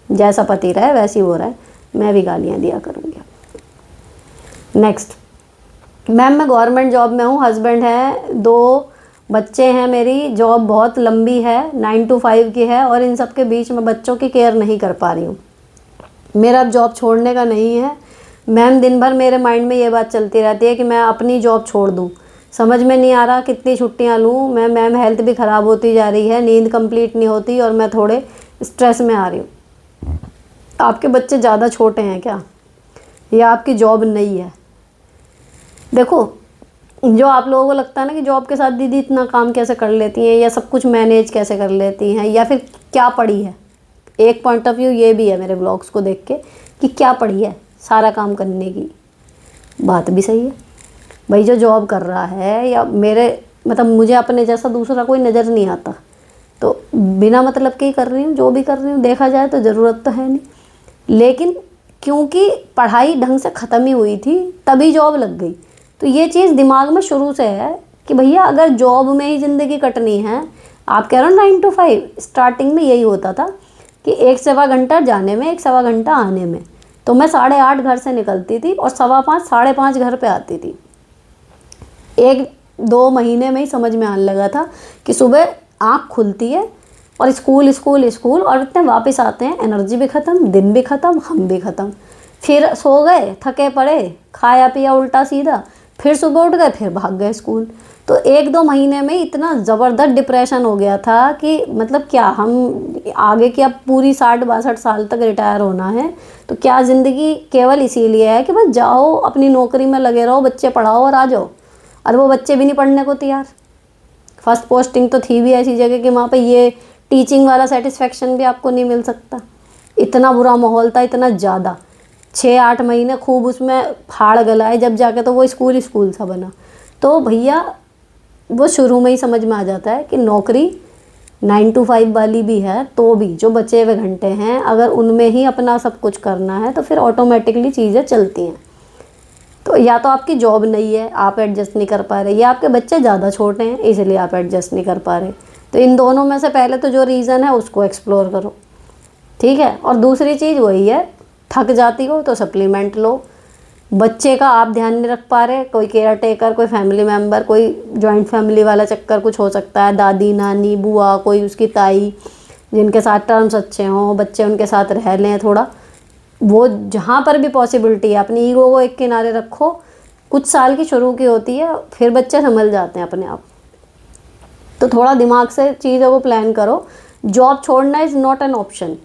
जैसा पति रहे वैसी वो रहे, मैं भी गालियाँ दिया करूँगी। नेक्स्ट, मैम मैं गवर्नमेंट जॉब में हूँ, हस्बैंड है, 2 बच्चे हैं, मेरी जॉब बहुत लंबी है, 9 to 5 की है और इन सब के बीच में बच्चों की केयर नहीं कर पा रही हूँ। मेरा अब जॉब छोड़ने का नहीं है मैम, दिन भर मेरे माइंड में ये बात चलती रहती है कि मैं अपनी जॉब छोड़ दूँ, समझ में नहीं आ रहा कितनी छुट्टियाँ लूँ मैं। मैम हेल्थ भी ख़राब होती जा रही है, नींद कंप्लीट नहीं होती और मैं थोड़े स्ट्रेस में आ रही हूँ। आपके बच्चे ज़्यादा छोटे हैं क्या, या आपकी जॉब नहीं है? देखो, जो आप लोगों को लगता है ना कि जॉब के साथ दीदी इतना काम कैसे कर लेती हैं या सब कुछ मैनेज कैसे कर लेती हैं या फिर क्या पढ़ी है, एक पॉइंट ऑफ व्यू ये भी है मेरे ब्लॉग्स को देख के कि क्या पढ़ी है सारा काम करने की। बात भी सही है भाई, जो जॉब कर रहा है या मेरे मतलब मुझे अपने जैसा दूसरा कोई नज़र नहीं आता, तो बिना मतलब के ही कर रही हूँ जो भी कर रही हूँ। देखा जाए तो ज़रूरत तो है नहीं, लेकिन क्योंकि पढ़ाई ढंग से ख़त्म ही हुई थी तभी जॉब लग गई। तो ये चीज़ दिमाग में शुरू से है कि भैया अगर जॉब में ही ज़िंदगी कटनी है, आप कह रहे हो 9 to 5, स्टार्टिंग में यही होता था कि 1-1.25 घंटा जाने में, 1-1.25 घंटा आने में, तो मैं 8:30 घर से निकलती थी और 5:15, 5:30 घर पे आती थी। 1-2 महीने में ही समझ में आने लगा था कि सुबह आँख खुलती है और स्कूल स्कूल स्कूल और इतने वापस आते हैं, एनर्जी भी ख़त्म, दिन भी ख़त्म, हम भी ख़त्म, फिर सो गए, थके पड़े, खाया पिया उल्टा सीधा, फिर सुबह उठ गए, फिर भाग गए स्कूल। तो 1-2 महीने में इतना ज़बरदस्त डिप्रेशन हो गया था कि मतलब क्या हम आगे की अब पूरी 60-62 साल तक रिटायर होना है, तो क्या ज़िंदगी केवल इसीलिए है कि बस जाओ अपनी नौकरी में लगे रहो, बच्चे पढ़ाओ और आ जाओ। और वो बच्चे भी नहीं पढ़ने को तैयार। फर्स्ट पोस्टिंग तो थी भी ऐसी जगह कि वहाँ पे ये टीचिंग वाला सेटिस्फेक्शन भी आपको नहीं मिल सकता। इतना बुरा माहौल था, इतना ज़्यादा, 6-8 महीने खूब उसमें फाड़ गलाए, जब जाके तो वो स्कूल सा बना। तो भैया वो शुरू में ही समझ में आ जाता है कि नौकरी 9 to 5 वाली भी है तो भी जो बचे हुए घंटे हैं अगर उनमें ही अपना सब कुछ करना है तो फिर ऑटोमेटिकली चीज़ें चलती हैं। तो या तो आपकी जॉब नहीं है, आप एडजस्ट नहीं कर पा रहे, या आपके बच्चे ज़्यादा छोटे हैं इसलिए आप एडजस्ट नहीं कर पा रहे। तो इन दोनों में से पहले तो जो रीज़न है उसको एक्सप्लोर करो, ठीक है। और दूसरी चीज़ वही है, थक जाती हो तो सप्लीमेंट लो। बच्चे का आप ध्यान नहीं रख पा रहे, कोई केयर टेकर, कोई फैमिली मेम्बर, कोई जॉइंट फैमिली वाला चक्कर कुछ हो सकता है, दादी नानी बुआ, कोई उसकी ताई जिनके साथ टर्म्स अच्छे हों, बच्चे उनके साथ रह लें थोड़ा। वो जहाँ पर भी पॉसिबिलिटी है अपनी ईगो को एक किनारे रखो। कुछ साल की शुरू की होती है, फिर बच्चे संभल जाते हैं अपने आप। तो थोड़ा दिमाग से चीज़ों को प्लान करो। जॉब छोड़ना इज़ नॉट एन ऑप्शन।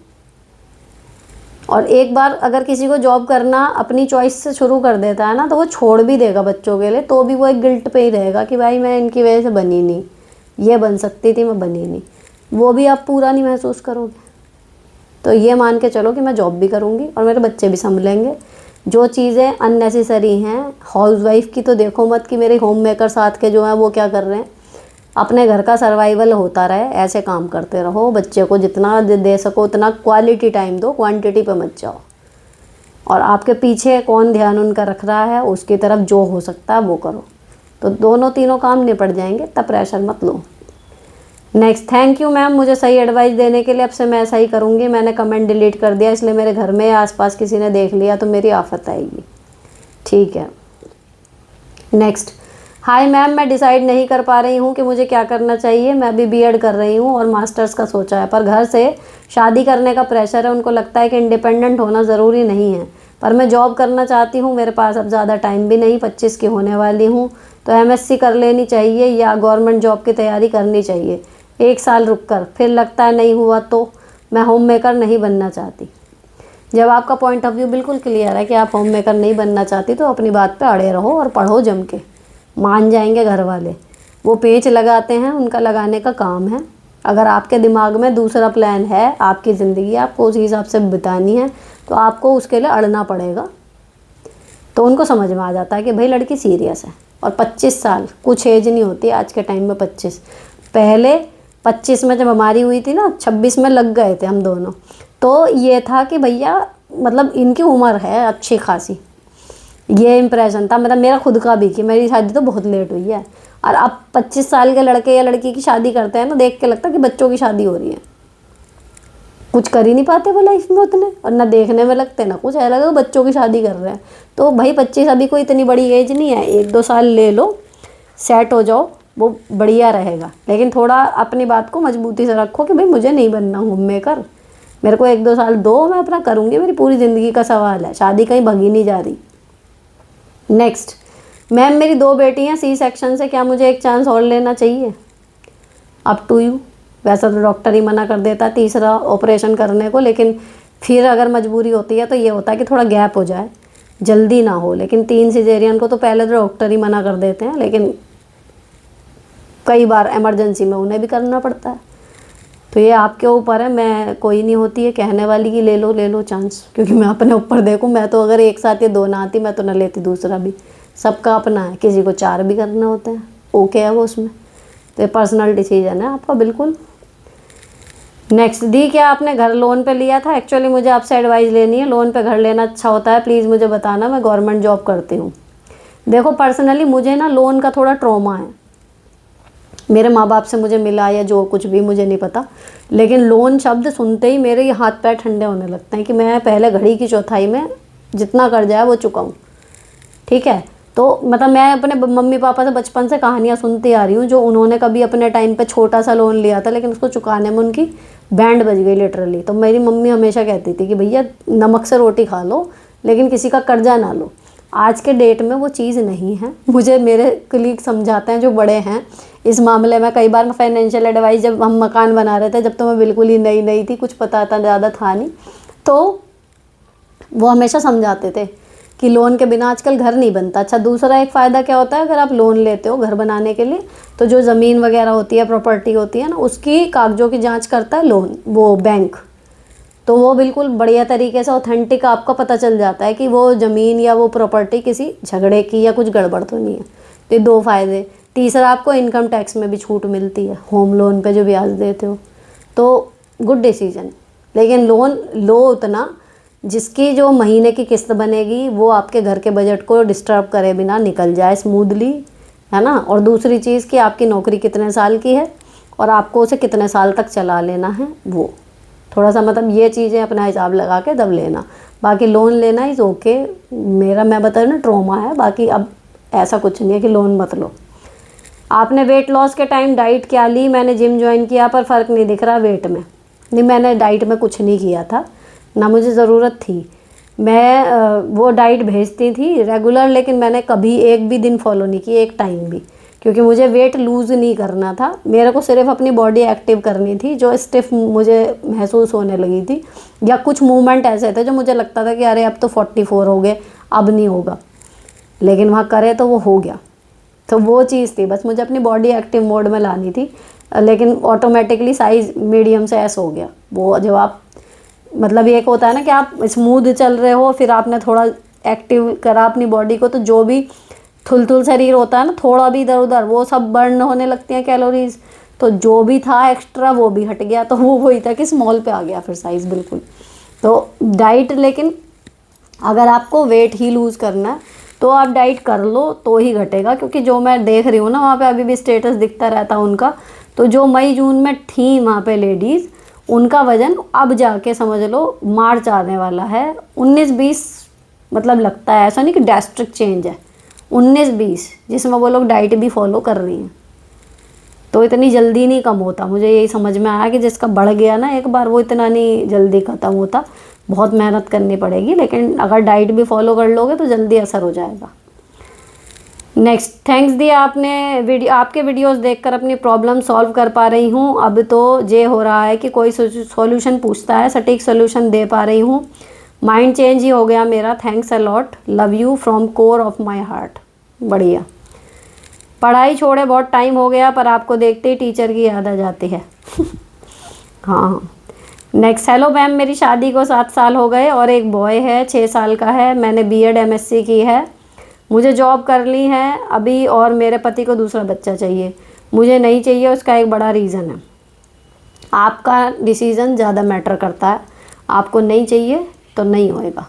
और एक बार अगर किसी को जॉब करना अपनी चॉइस से शुरू कर देता है ना, तो वो छोड़ भी देगा बच्चों के लिए, तो भी वो एक गिल्ट पे ही रहेगा कि भाई मैं इनकी वजह से बनी नहीं, ये बन सकती थी मैं बनी नहीं। वो भी आप पूरा नहीं महसूस करोगे। तो ये मान के चलो कि मैं जॉब भी करूँगी और मेरे बच्चे भी संभलेंगे। जो चीज़ें अननेसेसरी हैं, हाउसवाइफ की तो देखो मत कि मेरे होम मेकर साथ के जो हैं वो क्या कर रहे हैं। अपने घर का सर्वाइवल होता रहे, ऐसे काम करते रहो। बच्चे को जितना दे सको उतना क्वालिटी टाइम दो, क्वांटिटी पे मत जाओ। और आपके पीछे कौन ध्यान उनका रख रहा है उसकी तरफ जो हो सकता है वो करो। तो दोनों तीनों काम निपट जाएंगे, तब प्रेशर मत लो। नेक्स्ट, थैंक यू मैम मुझे सही एडवाइस देने के लिए। अब से मैं ऐसा ही करूँगी। मैंने कमेंट डिलीट कर दिया, इसलिए मेरे घर में आसपास किसी ने देख लिया तो मेरी आफत आएगी। ठीक है। नेक्स्ट, हाय मैम मैं डिसाइड नहीं कर पा रही हूँ कि मुझे क्या करना चाहिए। मैं अभी बीएड कर रही हूँ और मास्टर्स का सोचा है, पर घर से शादी करने का प्रेशर है। उनको लगता है कि इंडिपेंडेंट होना ज़रूरी नहीं है, पर मैं जॉब करना चाहती हूँ। मेरे पास अब ज़्यादा टाइम भी नहीं, 25 की होने वाली हूँ। तो एमएससी कर लेनी चाहिए या गवर्नमेंट जॉब की तैयारी करनी चाहिए 1 साल रुक कर? फिर लगता है नहीं हुआ तो मैं होम मेकर नहीं बनना चाहती। जब आपका पॉइंट ऑफ व्यू बिल्कुल क्लियर है कि आप होम मेकर नहीं बनना चाहती, तो अपनी बात पे अड़े रहो और पढ़ो जम के। मान जाएंगे घर वाले, वो पेच लगाते हैं, उनका लगाने का काम है। अगर आपके दिमाग में दूसरा प्लान है, आपकी ज़िंदगी आपको उस हिसाब से बितानी है, तो आपको उसके लिए अड़ना पड़ेगा। तो उनको समझ में आ जाता है कि भाई लड़की सीरियस है। और 25 साल कुछ एज नहीं होती आज के टाइम में। 25 पहले 25 में जब हमारी हुई थी ना, 26 में लग गए थे हम दोनों। तो ये था कि भैया मतलब इनकी उम्र है अच्छी खासी, ये इम्प्रेशन था मतलब मेरा खुद का भी कि मेरी शादी तो बहुत लेट हुई है। और अब 25 साल के लड़के या लड़की की शादी करते हैं ना, देख के लगता है कि बच्चों की शादी हो रही है। कुछ कर ही नहीं पाते वो लाइफ में उतने, और ना देखने में लगते ना कुछ, ऐसा लगा बच्चों की शादी कर रहे हैं। तो भाई 25 अभी कोई इतनी बड़ी एज नहीं है, 1-2 साल ले लो, सेट हो जाओ, वो बढ़िया रहेगा। लेकिन थोड़ा अपनी बात को मजबूती से रखो कि भाई मुझे नहीं बनना होम मेकर, मेरे को 1-2 साल दो, मैं अपना करूँगी, मेरी पूरी ज़िंदगी का सवाल है, शादी कहीं भगी नहीं जा रही। नेक्स्ट, मैम मेरी 2 बेटी हैं सी सेक्शन से, क्या मुझे एक चांस और लेना चाहिए? Up to you. वैसा तो डॉक्टर ही मना कर देता है तीसरा ऑपरेशन करने को, लेकिन फिर अगर मजबूरी होती है तो ये होता है कि थोड़ा गैप हो जाए, जल्दी ना हो। लेकिन 3 सिजेरियन को तो पहले तो डॉक्टर ही मना कर देते हैं, लेकिन कई बार इमरजेंसी में उन्हें भी करना पड़ता है। तो ये आपके ऊपर है, मैं कोई नहीं होती है कहने वाली कि ले लो चांस, क्योंकि मैं अपने ऊपर देखूँ, मैं तो अगर एक साथ ये 2 ना आती मैं तो न लेती दूसरा भी। सबका अपना है, किसी को 4 भी करने होते हैं, ओके है वो उसमें। तो ये पर्सनल डिसीजन है आपका बिल्कुल। नेक्स्ट, दी क्या आपने घर लोन पे लिया था? एक्चुअली मुझे आपसे एडवाइस लेनी है, लोन पे घर लेना अच्छा होता है? प्लीज़ मुझे बताना, मैं गवर्नमेंट जॉब करती हूँ। देखो पर्सनली मुझे ना लोन का थोड़ा ट्रॉमा है, मेरे माँ बाप से मुझे मिला या जो कुछ भी मुझे नहीं पता, लेकिन लोन शब्द सुनते ही मेरे ये हाथ पैर ठंडे होने लगते हैं कि मैं पहले घड़ी की चौथाई में जितना कर्जा है वो चुकाऊँ। ठीक है, तो मतलब मैं अपने मम्मी पापा से बचपन से कहानियाँ सुनती आ रही हूँ, जो उन्होंने कभी अपने टाइम पे छोटा सा लोन लिया था, लेकिन उसको चुकाने में उनकी बैंड बज गई लिटरली। तो मेरी मम्मी हमेशा कहती थी कि भैया नमक से रोटी खा लो, लेकिन किसी का कर्जा ना लो। आज के डेट में वो चीज़ नहीं है। मुझे मेरे कलीग समझाते हैं जो बड़े हैं इस मामले में। कई बार फाइनेंशियल एडवाइस, जब हम मकान बना रहे थे, जब तो मैं बिल्कुल ही नई थी, कुछ पता था ज़्यादा था नहीं, तो वो हमेशा समझाते थे कि लोन के बिना आजकल घर नहीं बनता। अच्छा, दूसरा एक फ़ायदा क्या होता है, अगर आप लोन लेते हो घर बनाने के लिए, तो जो ज़मीन वगैरह होती है, प्रॉपर्टी होती है ना, उसकी कागज़ों की जांच करता है लोन, वो बैंक। तो वो बिल्कुल बढ़िया तरीके से ऑथेंटिक आपका पता चल जाता है कि वो ज़मीन या वो प्रॉपर्टी किसी झगड़े की या कुछ गड़बड़ तो नहीं है। तो ये 2 फ़ायदे। तीसरा, आपको इनकम टैक्स में भी छूट मिलती है होम लोन पे जो ब्याज देते हो, तो गुड डिसीजन। लेकिन लोन लो उतना जिसकी जो महीने की किस्त बनेगी वो आपके घर के बजट को डिस्टर्ब करे बिना निकल जाए स्मूथली, है ना। और दूसरी चीज़ कि आपकी नौकरी कितने साल की है और आपको उसे कितने साल तक चला लेना है, वो थोड़ा सा मतलब ये चीज़ें अपना हिसाब लगा के तब लेना। बाकी लोन लेना इज़ ओके, मेरा मैं बता रही हूँ ना ट्रॉमा है, बाकी अब ऐसा कुछ नहीं है कि लोन मत लो। आपने वेट लॉस के टाइम डाइट क्या ली? मैंने जिम ज्वाइन किया पर फ़र्क नहीं दिख रहा वेट में। नहीं, मैंने डाइट में कुछ नहीं किया था, ना मुझे ज़रूरत थी। मैं वो डाइट भेजती थी रेगुलर, लेकिन मैंने कभी एक भी दिन फॉलो नहीं की, एक टाइम भी, क्योंकि मुझे वेट लूज़ नहीं करना था। मेरे को सिर्फ अपनी बॉडी एक्टिव करनी थी, जो स्टिफ मुझे महसूस होने लगी थी, या कुछ मूवमेंट ऐसे थे जो मुझे लगता था कि अरे अब तो 44 हो गए, अब नहीं होगा, लेकिन वहाँ करे तो वो हो गया। तो वो चीज़ थी, बस मुझे अपनी बॉडी एक्टिव मोड में लानी थी, लेकिन ऑटोमेटिकली साइज़ मीडियम से ऐसा हो गया। वो जब आप मतलब एक होता है ना कि आप स्मूथ चल रहे हो, फिर आपने थोड़ा एक्टिव करा अपनी बॉडी को, तो जो भी थुलथुल शरीर होता है ना, थोड़ा भी इधर उधर, वो सब बर्न होने लगती हैं कैलोरीज, तो जो भी था एक्स्ट्रा वो भी हट गया। तो वो वही था कि स्मॉल पे आ गया फिर साइज़ बिल्कुल। तो डाइट, लेकिन अगर आपको वेट ही लूज़ करना है तो आप डाइट कर लो तो ही घटेगा, क्योंकि जो मैं देख रही हूँ ना वहाँ पे अभी भी स्टेटस दिखता रहता है उनका, तो जो मई जून में थी वहाँ पे लेडीज़, उनका वज़न अब जाके समझ लो मार्च आने वाला है 19-20, मतलब लगता है ऐसा नहीं कि ड्रास्टिक चेंज है, 19-20, जिसमें वो लोग डाइट भी फॉलो कर रही हैं। तो इतनी जल्दी नहीं कम होता, मुझे यही समझ में आया कि जिसका बढ़ गया ना एक बार, वो इतना नहीं जल्दी ख़त्म होता, बहुत मेहनत करनी पड़ेगी, लेकिन अगर डाइट भी फॉलो कर लोगे तो जल्दी असर हो जाएगा। नेक्स्ट, थैंक्स दी, आपने आपके वीडियोस देखकर अपनी प्रॉब्लम सॉल्व कर पा रही हूँ। अब तो ये हो रहा है कि कोई सॉल्यूशन पूछता है, सटीक सॉल्यूशन दे पा रही हूँ, माइंड चेंज ही हो गया मेरा। Thanks a lot, love you from core of my heart. बढ़िया। पढ़ाई छोड़े बहुत टाइम हो गया, पर आपको देखते ही टीचर की याद आ जाती है। हाँ। नेक्स्ट, हेलो मैम, मेरी शादी को 7 साल हो गए और एक बॉय है 6 साल का है। मैंने बीएड एमएससी की है, मुझे जॉब कर ली है अभी, और मेरे पति को दूसरा बच्चा चाहिए। मुझे नहीं चाहिए, उसका एक बड़ा रीज़न है। आपका डिसीज़न ज़्यादा मैटर करता है, आपको नहीं चाहिए तो नहीं होएगा।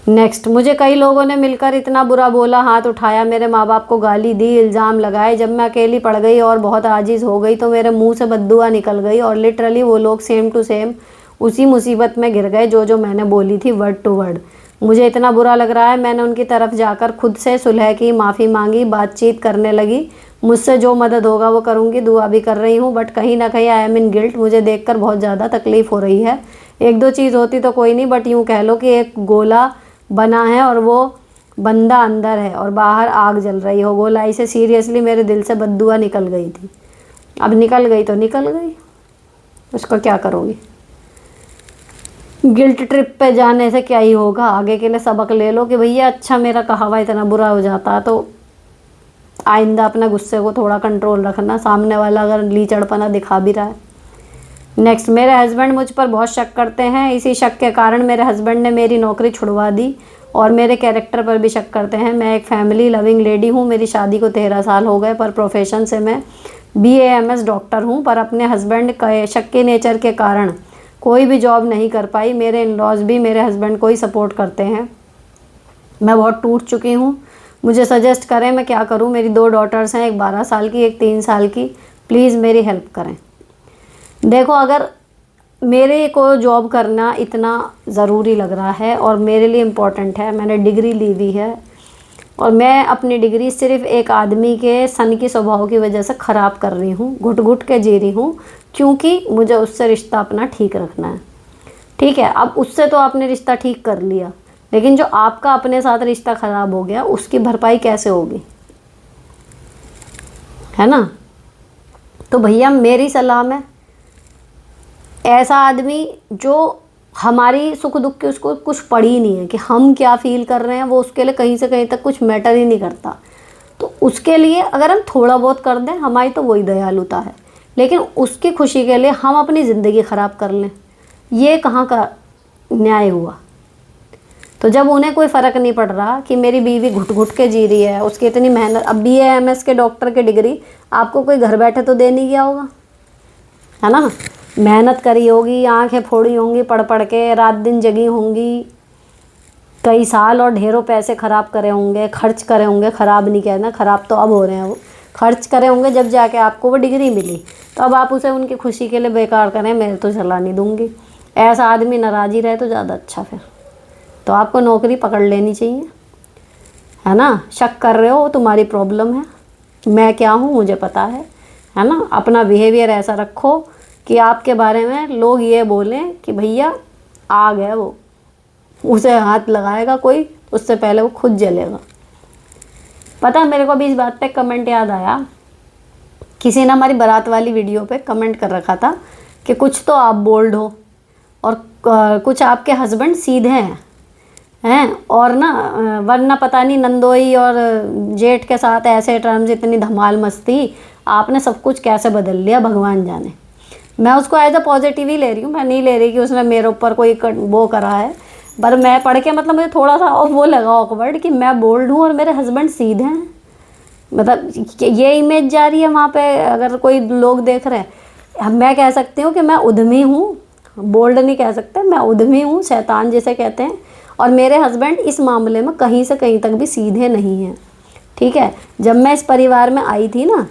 नेक्स्ट, मुझे कई लोगों ने मिलकर इतना बुरा बोला, हाथ उठाया, मेरे माँ बाप को गाली दी, इल्ज़ाम लगाए। जब मैं अकेली पड़ गई और बहुत आजिज़ हो गई तो मेरे मुंह से बद्दुआ निकल गई, और लिटरली वो लोग सेम टू सेम उसी मुसीबत में गिर गए जो मैंने बोली थी, वर्ड टू वर्ड। मुझे इतना बुरा लग रहा है, मैंने उनकी तरफ जाकर खुद से सुलह की, माफ़ी मांगी, बातचीत करने लगी। मुझसे जो मदद होगा वो करूँगी, दुआ भी कर रही हूँ, बट कहीं ना कहीं आई एम इन गिल्ट। मुझे देखकर बहुत ज़्यादा तकलीफ़ हो रही है। एक दो चीज़ होती तो कोई नहीं, बट यूँ कह लो कि एक गोला बना है और वो बंदा अंदर है और बाहर आग जल रही हो। गोलाई से सीरियसली मेरे दिल से बद्दुआ निकल गई थी, अब निकल गई तो निकल गई, उसका क्या करोगी। गिल्ट ट्रिप पे जाने से क्या ही होगा, आगे के लिए सबक ले लो कि भैया अच्छा मेरा कहा हुआ इतना बुरा हो जाता तो आइंदा अपना गुस्से को थोड़ा कंट्रोल रखना, सामने वाला अगर लीचड़पना दिखा भी रहा है। नेक्स्ट, मेरे हस्बैंड मुझ पर बहुत शक करते हैं, इसी शक के कारण मेरे हस्बैंड ने मेरी नौकरी छुड़वा दी और मेरे कैरेक्टर पर भी शक करते हैं। मैं एक फैमिली लविंग लेडी हूँ, मेरी शादी को 13 साल हो गए, पर प्रोफेशन से मैं BAMS डॉक्टर हूँ, पर अपने हस्बैंड के शक्की नेचर के कारण कोई भी जॉब नहीं कर पाई। मेरे इन-लॉज भी मेरे हस्बैंड को ही सपोर्ट करते हैं। मैं बहुत टूट चुकी हूँ, मुझे सजेस्ट करें मैं क्या करूँ। मेरी 2 डॉटर्स हैं, एक 12 साल की, एक 3 साल की। प्लीज़ मेरी हेल्प करें। देखो, अगर मेरे को जॉब करना इतना ज़रूरी लग रहा है और मेरे लिए इम्पोर्टेंट है, मैंने डिग्री ली हुई है और मैं अपनी डिग्री सिर्फ एक आदमी के सन की स्वभाव की वजह से ख़राब कर रही हूँ, घुट घुट के जी रही हूँ, क्योंकि मुझे उससे रिश्ता अपना ठीक रखना है। ठीक है, अब उससे तो आपने रिश्ता ठीक कर लिया, लेकिन जो आपका अपने साथ रिश्ता ख़राब हो गया उसकी भरपाई कैसे होगी, है ना। तो भैया मेरी सलाह में, ऐसा आदमी जो हमारी सुख दुख की उसको कुछ पड़ी नहीं है कि हम क्या फील कर रहे हैं, वो उसके लिए कहीं से कहीं तक कुछ मैटर ही नहीं करता, तो उसके लिए अगर हम थोड़ा बहुत कर दें, हमारी तो वही दयालुता है। लेकिन उसकी खुशी के लिए हम अपनी ज़िंदगी ख़राब कर लें, ये कहाँ का न्याय हुआ। तो जब उन्हें कोई फ़र्क नहीं पड़ रहा कि मेरी बीवी घुट घुट के जी रही है, उसकी इतनी मेहनत, अब BAMS के डॉक्टर की डिग्री आपको कोई घर बैठे तो दे नहीं गया होगा, है ना। मेहनत करी होगी, आंखें फोड़ी होंगी पढ़ पढ़ के, रात दिन जगी होंगी, कई साल और ढेरों पैसे ख़राब करे होंगे, खर्च करे होंगे, ख़राब नहीं कहना, ख़राब तो अब हो रहे हैं, वो खर्च करे होंगे जब जाके आपको वो डिग्री मिली। तो अब आप उसे उनकी खुशी के लिए बेकार करें, मैं तो सलाह नहीं दूंगी। ऐसा आदमी नाराज़ ही रहे तो ज़्यादा अच्छा। फिर तो आपको नौकरी पकड़ लेनी चाहिए, है ना। शक कर रहे हो, तुम्हारी प्रॉब्लम है, मैं क्या हूँ मुझे पता है ना। अपना बिहेवियर ऐसा रखो कि आपके बारे में लोग ये बोलें कि भैया आग है वो, उसे हाथ लगाएगा कोई उससे पहले वो खुद जलेगा। पता है मेरे को अभी इस बात पे कमेंट याद आया, किसी ने हमारी बारात वाली वीडियो पे कमेंट कर रखा था कि कुछ तो आप बोल्ड हो और कुछ आपके हस्बैंड सीधे हैं और ना वरना पता नहीं नंदोई और जेठ के साथ ऐसे टर्म्स, इतनी धमाल मस्ती, आपने सब कुछ कैसे बदल लिया भगवान जाने। मैं उसको एज अ पॉजिटिव ही ले रही हूँ, मैं नहीं ले रही कि उसने मेरे ऊपर कोई वो करा है। पर मैं पढ़ के मतलब मुझे थोड़ा सा वो लगा ऑकवर्ड कि मैं बोल्ड हूँ और मेरे हस्बैंड सीधे हैं। मतलब ये इमेज जा रही है वहाँ पे, अगर कोई लोग देख रहे हैं। मैं कह सकती हूँ कि मैं उद्यमी हूँ, बोल्ड नहीं कह सकते, मैं उद्यमी हूँ, शैतान जिसे कहते हैं। और मेरे हस्बैंड इस मामले में कहीं से कहीं तक भी सीधे नहीं हैं, ठीक है। जब मैं इस परिवार में आई थी ना,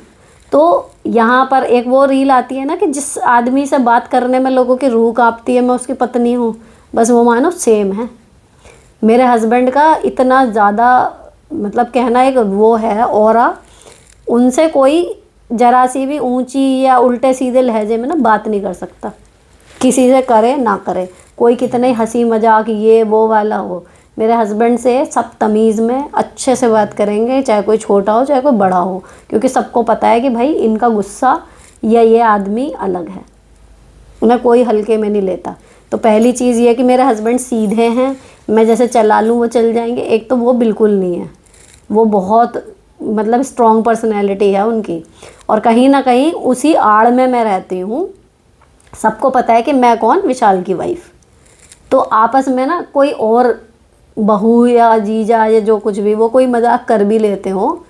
तो यहाँ पर एक वो रील आती है ना कि जिस आदमी से बात करने में लोगों की रूह कांपती है, मैं उसकी पत्नी हूँ, बस वो मानो सेम है। मेरे हस्बैंड का इतना ज़्यादा मतलब कहना एक वो है ऑरा, उनसे कोई जरा सी भी ऊंची या उल्टे सीधे लहजे में ना बात नहीं कर सकता, किसी से करे ना करे, कोई कितने हंसी मजाक ये वो वाला हो। मेरे हस्बैंड से सब तमीज़ में अच्छे से बात करेंगे, चाहे कोई छोटा हो चाहे कोई बड़ा हो, क्योंकि सबको पता है कि भाई इनका गुस्सा या ये आदमी अलग है, उन्हें कोई हल्के में नहीं लेता। तो पहली चीज़ ये कि मेरे हस्बैंड सीधे हैं, मैं जैसे चला लूँ वो चल जाएंगे, एक तो वो बिल्कुल नहीं है, वो बहुत मतलब स्ट्रॉन्ग पर्सनैलिटी है उनकी। और कहीं ना कहीं उसी आड़ में मैं रहती हूँ, सबको पता है कि मैं कौन, विशाल की वाइफ। तो आपस में ना कोई और बहू या जीजा या जो कुछ भी, वो कोई मजाक कर भी लेते हो,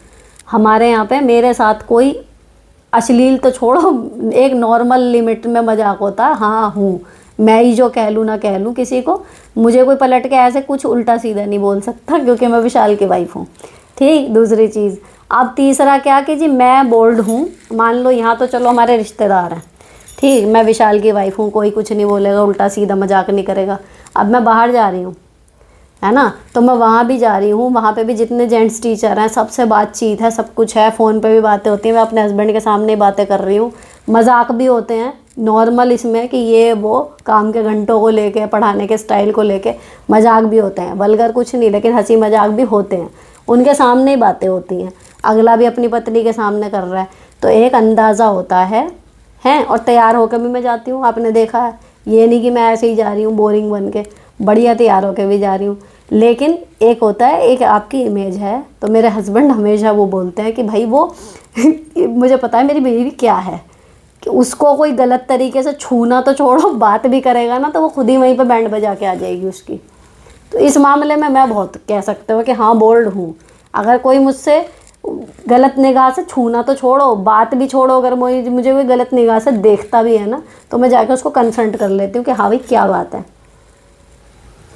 हमारे यहाँ पे मेरे साथ कोई अश्लील तो छोड़ो, एक नॉर्मल लिमिट में मजाक होता है। हाँ हूँ मैं ही जो कह लूँ ना कह लूँ किसी को, मुझे कोई पलट के ऐसे कुछ उल्टा सीधा नहीं बोल सकता, क्योंकि मैं विशाल की वाइफ हूँ, ठीक। दूसरी चीज़, अब तीसरा क्या कि जी मैं बोल्ड हूँ, मान लो यहाँ तो चलो हमारे रिश्तेदार हैं, ठीक, मैं विशाल की वाइफ हूँ, कोई कुछ नहीं बोलेगा, उल्टा सीधा मजाक नहीं करेगा। अब मैं बाहर जा रही हूँ, है ना, तो मैं वहाँ भी जा रही हूँ, वहाँ पे भी जितने जेंट्स टीचर हैं सबसे बातचीत है, सब कुछ है, फ़ोन पे भी बातें होती हैं, मैं अपने हस्बैंड के सामने ही बातें कर रही हूँ, मजाक भी होते हैं नॉर्मल इसमें कि ये वो काम के घंटों को लेके, पढ़ाने के स्टाइल को लेके मजाक भी होते हैं, वल्गर कुछ नहीं लेकिन हंसी मजाक भी होते हैं, उनके सामने ही बातें होती हैं, अगला भी अपनी पत्नी के सामने कर रहा है, तो एक अंदाज़ा होता है। और तैयार होकर भी मैं जाती हूँ, आपने देखा है, ये नहीं कि मैं ऐसे ही जा रही हूँ बोरिंग बन के, बढ़िया तैयार होकर भी जा रही हूँ। लेकिन एक होता है, एक आपकी इमेज है, तो मेरे हस्बैंड हमेशा वो बोलते हैं कि भाई वो मुझे पता है मेरी बीवी क्या है, कि उसको कोई गलत तरीके से छूना तो छोड़ो, बात भी करेगा ना तो वो खुद ही वहीं पे बैंड बजा के आ जाएगी उसकी। तो इस मामले में मैं बहुत कह सकते हो कि हाँ बोल्ड हूँ। अगर कोई मुझसे गलत निगाह से छूना तो छोड़ो, बात भी छोड़ो, अगर मुझे कोई गलत निगाह से देखता भी है ना, तो मैं जाकर उसको कन्फ्रंट कर लेती हूँ कि हाँ भाई क्या बात है,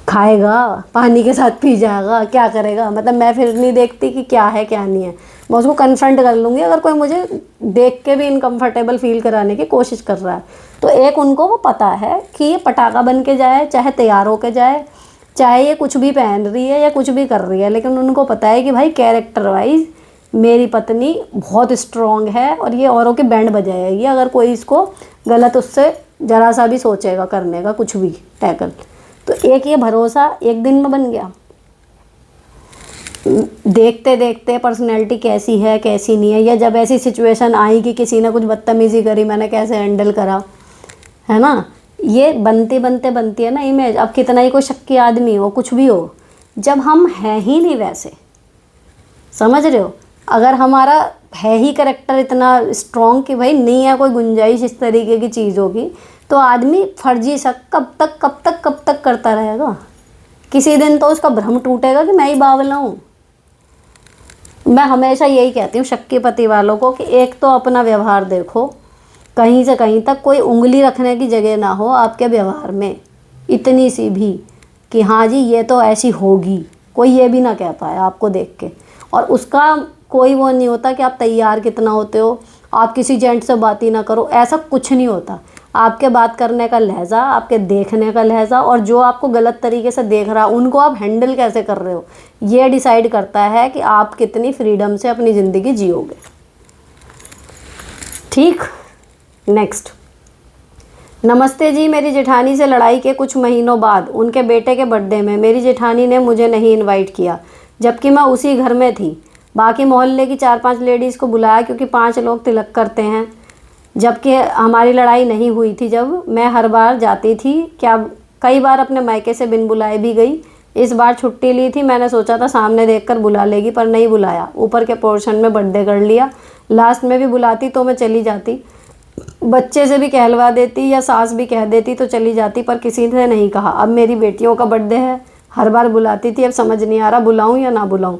खाएगा पानी के साथ पी जाएगा, क्या करेगा, मतलब मैं फिर नहीं देखती कि क्या है क्या नहीं है, मैं उसको कन्फ्रंट कर लूँगी अगर कोई मुझे देख के भी इनकम्फर्टेबल फील कराने की कोशिश कर रहा है। तो एक उनको वो पता है कि ये पटाखा बन के जाए, चाहे तैयार होके जाए, चाहे ये कुछ भी पहन रही है या कुछ भी कर रही है, लेकिन उनको पता है कि भाई कैरेक्टर वाइज मेरी पत्नी बहुत स्ट्रॉन्ग है और ये औरों के बैंड बजाएगी अगर कोई इसको गलत उससे ज़रा सा भी सोचेगा करने का कुछ भी टैकल। तो एक ये भरोसा एक दिन में बन गया, देखते देखते पर्सनैलिटी कैसी है कैसी नहीं है, या जब ऐसी सिचुएशन आई कि किसी ने कुछ बदतमीज़ी करी, मैंने कैसे हैंडल करा, है ना, ये बनते बनते बनती है ना इमेज। अब कितना ही कोई शक्की आदमी हो, कुछ भी हो, जब हम हैं ही नहीं वैसे, समझ रहे हो, अगर हमारा है ही करेक्टर इतना स्ट्रॉन्ग कि भाई नहीं है कोई गुंजाइश इस तरीके की चीज़ होगी, तो आदमी फर्जी शक कब तक करता रहेगा। किसी दिन तो उसका भ्रम टूटेगा कि मैं ही बावला हूँ। मैं हमेशा यही कहती हूँ शक्की पति वालों को कि एक तो अपना व्यवहार देखो, कहीं से कहीं तक कोई उंगली रखने की जगह ना हो आपके व्यवहार में, इतनी सी भी, कि हाँ जी ये तो ऐसी होगी, कोई ये भी ना कह पाए आपको देख के। और उसका कोई वो नहीं होता कि आप तैयार कितना होते हो, आप किसी जेंट से बात ही ना करो, ऐसा कुछ नहीं होता। आपके बात करने का लहजा, आपके देखने का लहजा, और जो आपको गलत तरीके से देख रहा है उनको आप हैंडल कैसे कर रहे हो, ये डिसाइड करता है कि आप कितनी फ्रीडम से अपनी ज़िंदगी जियोगे। ठीक। नेक्स्ट। नमस्ते जी, मेरी जेठानी से लड़ाई के कुछ महीनों बाद उनके बेटे के बर्थडे में मेरी जेठानी ने मुझे नहीं इनवाइट किया, जबकि मैं उसी घर में थी। बाकी मोहल्ले की 4-5 लेडीज़ को बुलाया क्योंकि 5 लोग तिलक करते हैं, जबकि हमारी लड़ाई नहीं हुई थी। जब मैं हर बार जाती थी, क्या कई बार अपने मायके से बिन बुलाए भी गई। इस बार छुट्टी ली थी, मैंने सोचा था सामने देखकर बुला लेगी, पर नहीं बुलाया। ऊपर के पोर्शन में बर्थडे कर लिया। लास्ट में भी बुलाती तो मैं चली जाती, बच्चे से भी कहलवा देती या सास भी कह देती तो चली जाती, पर किसी ने नहीं कहा। अब मेरी बेटियों का बर्थडे है, हर बार बुलाती थी, अब समझ नहीं आ रहा बुलाऊं या ना बुलाऊं।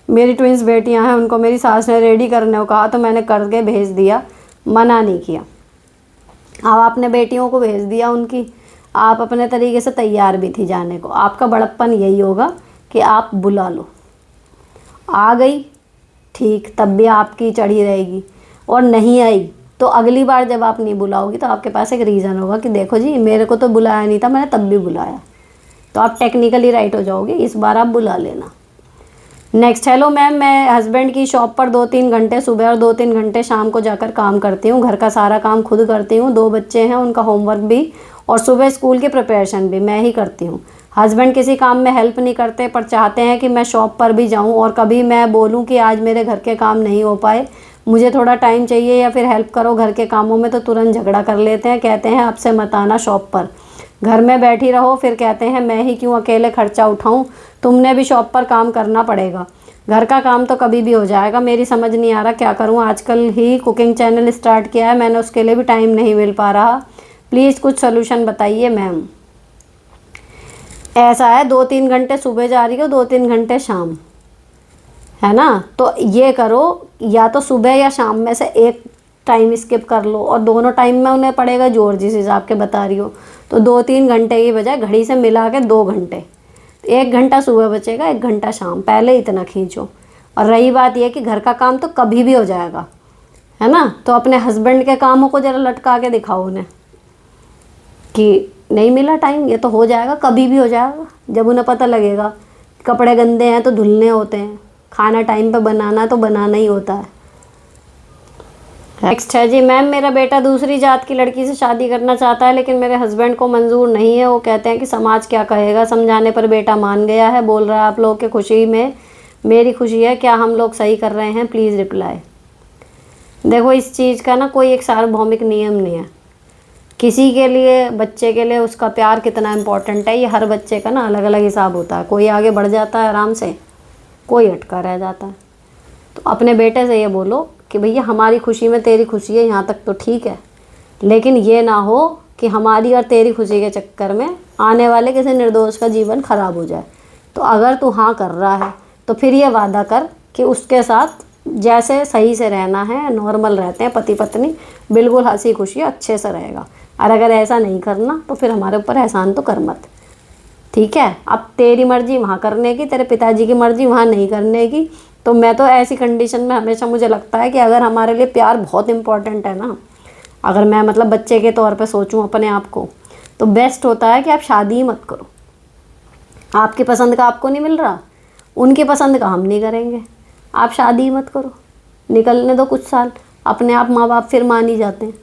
मेरी ट्विंस बेटियां हैं, उनको मेरी सास ने रेडी करने को कहा तो मैंने करके भेज दिया, मना नहीं किया। अब आपने बेटियों को भेज दिया उनकी, आप अपने तरीके से तैयार भी थी जाने को। आपका बड़प्पन यही होगा कि आप बुला लो। आ गई ठीक, तब भी आपकी चढ़ी रहेगी, और नहीं आई तो अगली बार जब आप नहीं बुलाओगी तो आपके पास एक रीज़न होगा कि देखो जी मेरे को तो बुलाया नहीं था, मैंने तब भी बुलाया। तो आप टेक्निकली राइट हो जाओगे, इस बार आप बुला लेना। नेक्स्ट। हेलो मैम, मैं हस्बैंड की शॉप पर 2-3 घंटे सुबह और 2-3 घंटे शाम को जाकर काम करती हूँ। घर का सारा काम खुद करती हूँ। 2 बच्चे हैं, उनका होमवर्क भी और सुबह स्कूल की प्रिपरेशन भी मैं ही करती हूँ। हस्बैंड किसी काम में हेल्प नहीं करते, पर चाहते हैं कि मैं शॉप पर भी जाऊँ, और कभी मैं बोलूँ कि आज मेरे घर के काम नहीं हो पाए, मुझे थोड़ा टाइम चाहिए या फिर हेल्प करो घर के कामों में, तो तुरंत झगड़ा कर लेते हैं। कहते हैं आपसे मत आना शॉप पर, घर में बैठी रहो। फिर कहते हैं मैं ही क्यों अकेले खर्चा उठाऊं, तुमने भी शॉप पर काम करना पड़ेगा। घर का काम तो कभी भी हो जाएगा, मेरी समझ नहीं आ रहा क्या करूं। आजकल ही कुकिंग चैनल स्टार्ट किया है मैंने, उसके लिए भी टाइम नहीं मिल पा रहा। प्लीज़ कुछ सोल्यूशन बताइए मैम। ऐसा है 2-3 घंटे सुबह जा रही हो, 2-3 घंटे शाम, है ना। तो ये करो, या तो सुबह या शाम में से एक टाइम स्किप कर लो, और दोनों टाइम में उन्हें पड़ेगा जोर जिस हिसाब के बता रही हो। तो 2-3 घंटे की बजाय घड़ी से मिला के 2 घंटे, 1 घंटा सुबह बचेगा, 1 घंटा शाम, पहले इतना खींचो। और रही बात यह कि घर का काम तो कभी भी हो जाएगा, है ना। तो अपने हस्बैंड के कामों को ज़रा लटका के दिखाओ उन्हें कि नहीं मिला टाइम, ये तो हो जाएगा, कभी भी हो जाएगा। जब उन्हें पता लगेगा कपड़े गंदे हैं तो धुलने होते हैं, खाना टाइम पे बनाना तो बनाना ही होता है। नेक्स्ट है जी, मैम मेरा बेटा दूसरी जात की लड़की से शादी करना चाहता है, लेकिन मेरे हस्बैंड को मंजूर नहीं है। वो कहते हैं कि समाज क्या कहेगा। समझाने पर बेटा मान गया है, बोल रहा है आप लोग की खुशी में मेरी खुशी है, क्या हम लोग सही कर रहे हैं, प्लीज़ रिप्लाई। देखो इस चीज़ का ना कोई एक सार्वभौमिक नियम नहीं है। किसी के लिए, बच्चे के लिए उसका प्यार कितना इम्पोर्टेंट है, ये हर बच्चे का ना अलग अलग हिसाब होता है। कोई आगे बढ़ जाता है आराम से, कोई अटका रह जाता है। तो अपने बेटे से ये बोलो कि भैया हमारी खुशी में तेरी खुशी है, यहाँ तक तो ठीक है, लेकिन ये ना हो कि हमारी और तेरी खुशी के चक्कर में आने वाले किसी निर्दोष का जीवन खराब हो जाए। तो अगर तू हाँ कर रहा है तो फिर ये वादा कर कि उसके साथ जैसे सही से रहना है, नॉर्मल रहते हैं पति पत्नी, बिल्कुल हंसी खुशी अच्छे से रहेगा। और अगर ऐसा नहीं करना तो फिर हमारे ऊपर एहसान तो कर मत, ठीक है। अब तेरी मर्जी वहाँ करने की, तेरे पिताजी की मर्जी वहाँ नहीं करने की। तो मैं तो ऐसी कंडीशन में हमेशा मुझे लगता है कि अगर हमारे लिए प्यार बहुत इम्पोर्टेंट है ना, अगर मैं मतलब बच्चे के तौर पे सोचूं अपने आप को, तो बेस्ट होता है कि आप शादी ही मत करो। आपकी पसंद का आपको नहीं मिल रहा, उनकी पसंद का हम नहीं करेंगे, आप शादी ही मत करो, निकलने दो कुछ साल, अपने आप माँ बाप फिर मान ही जाते हैं,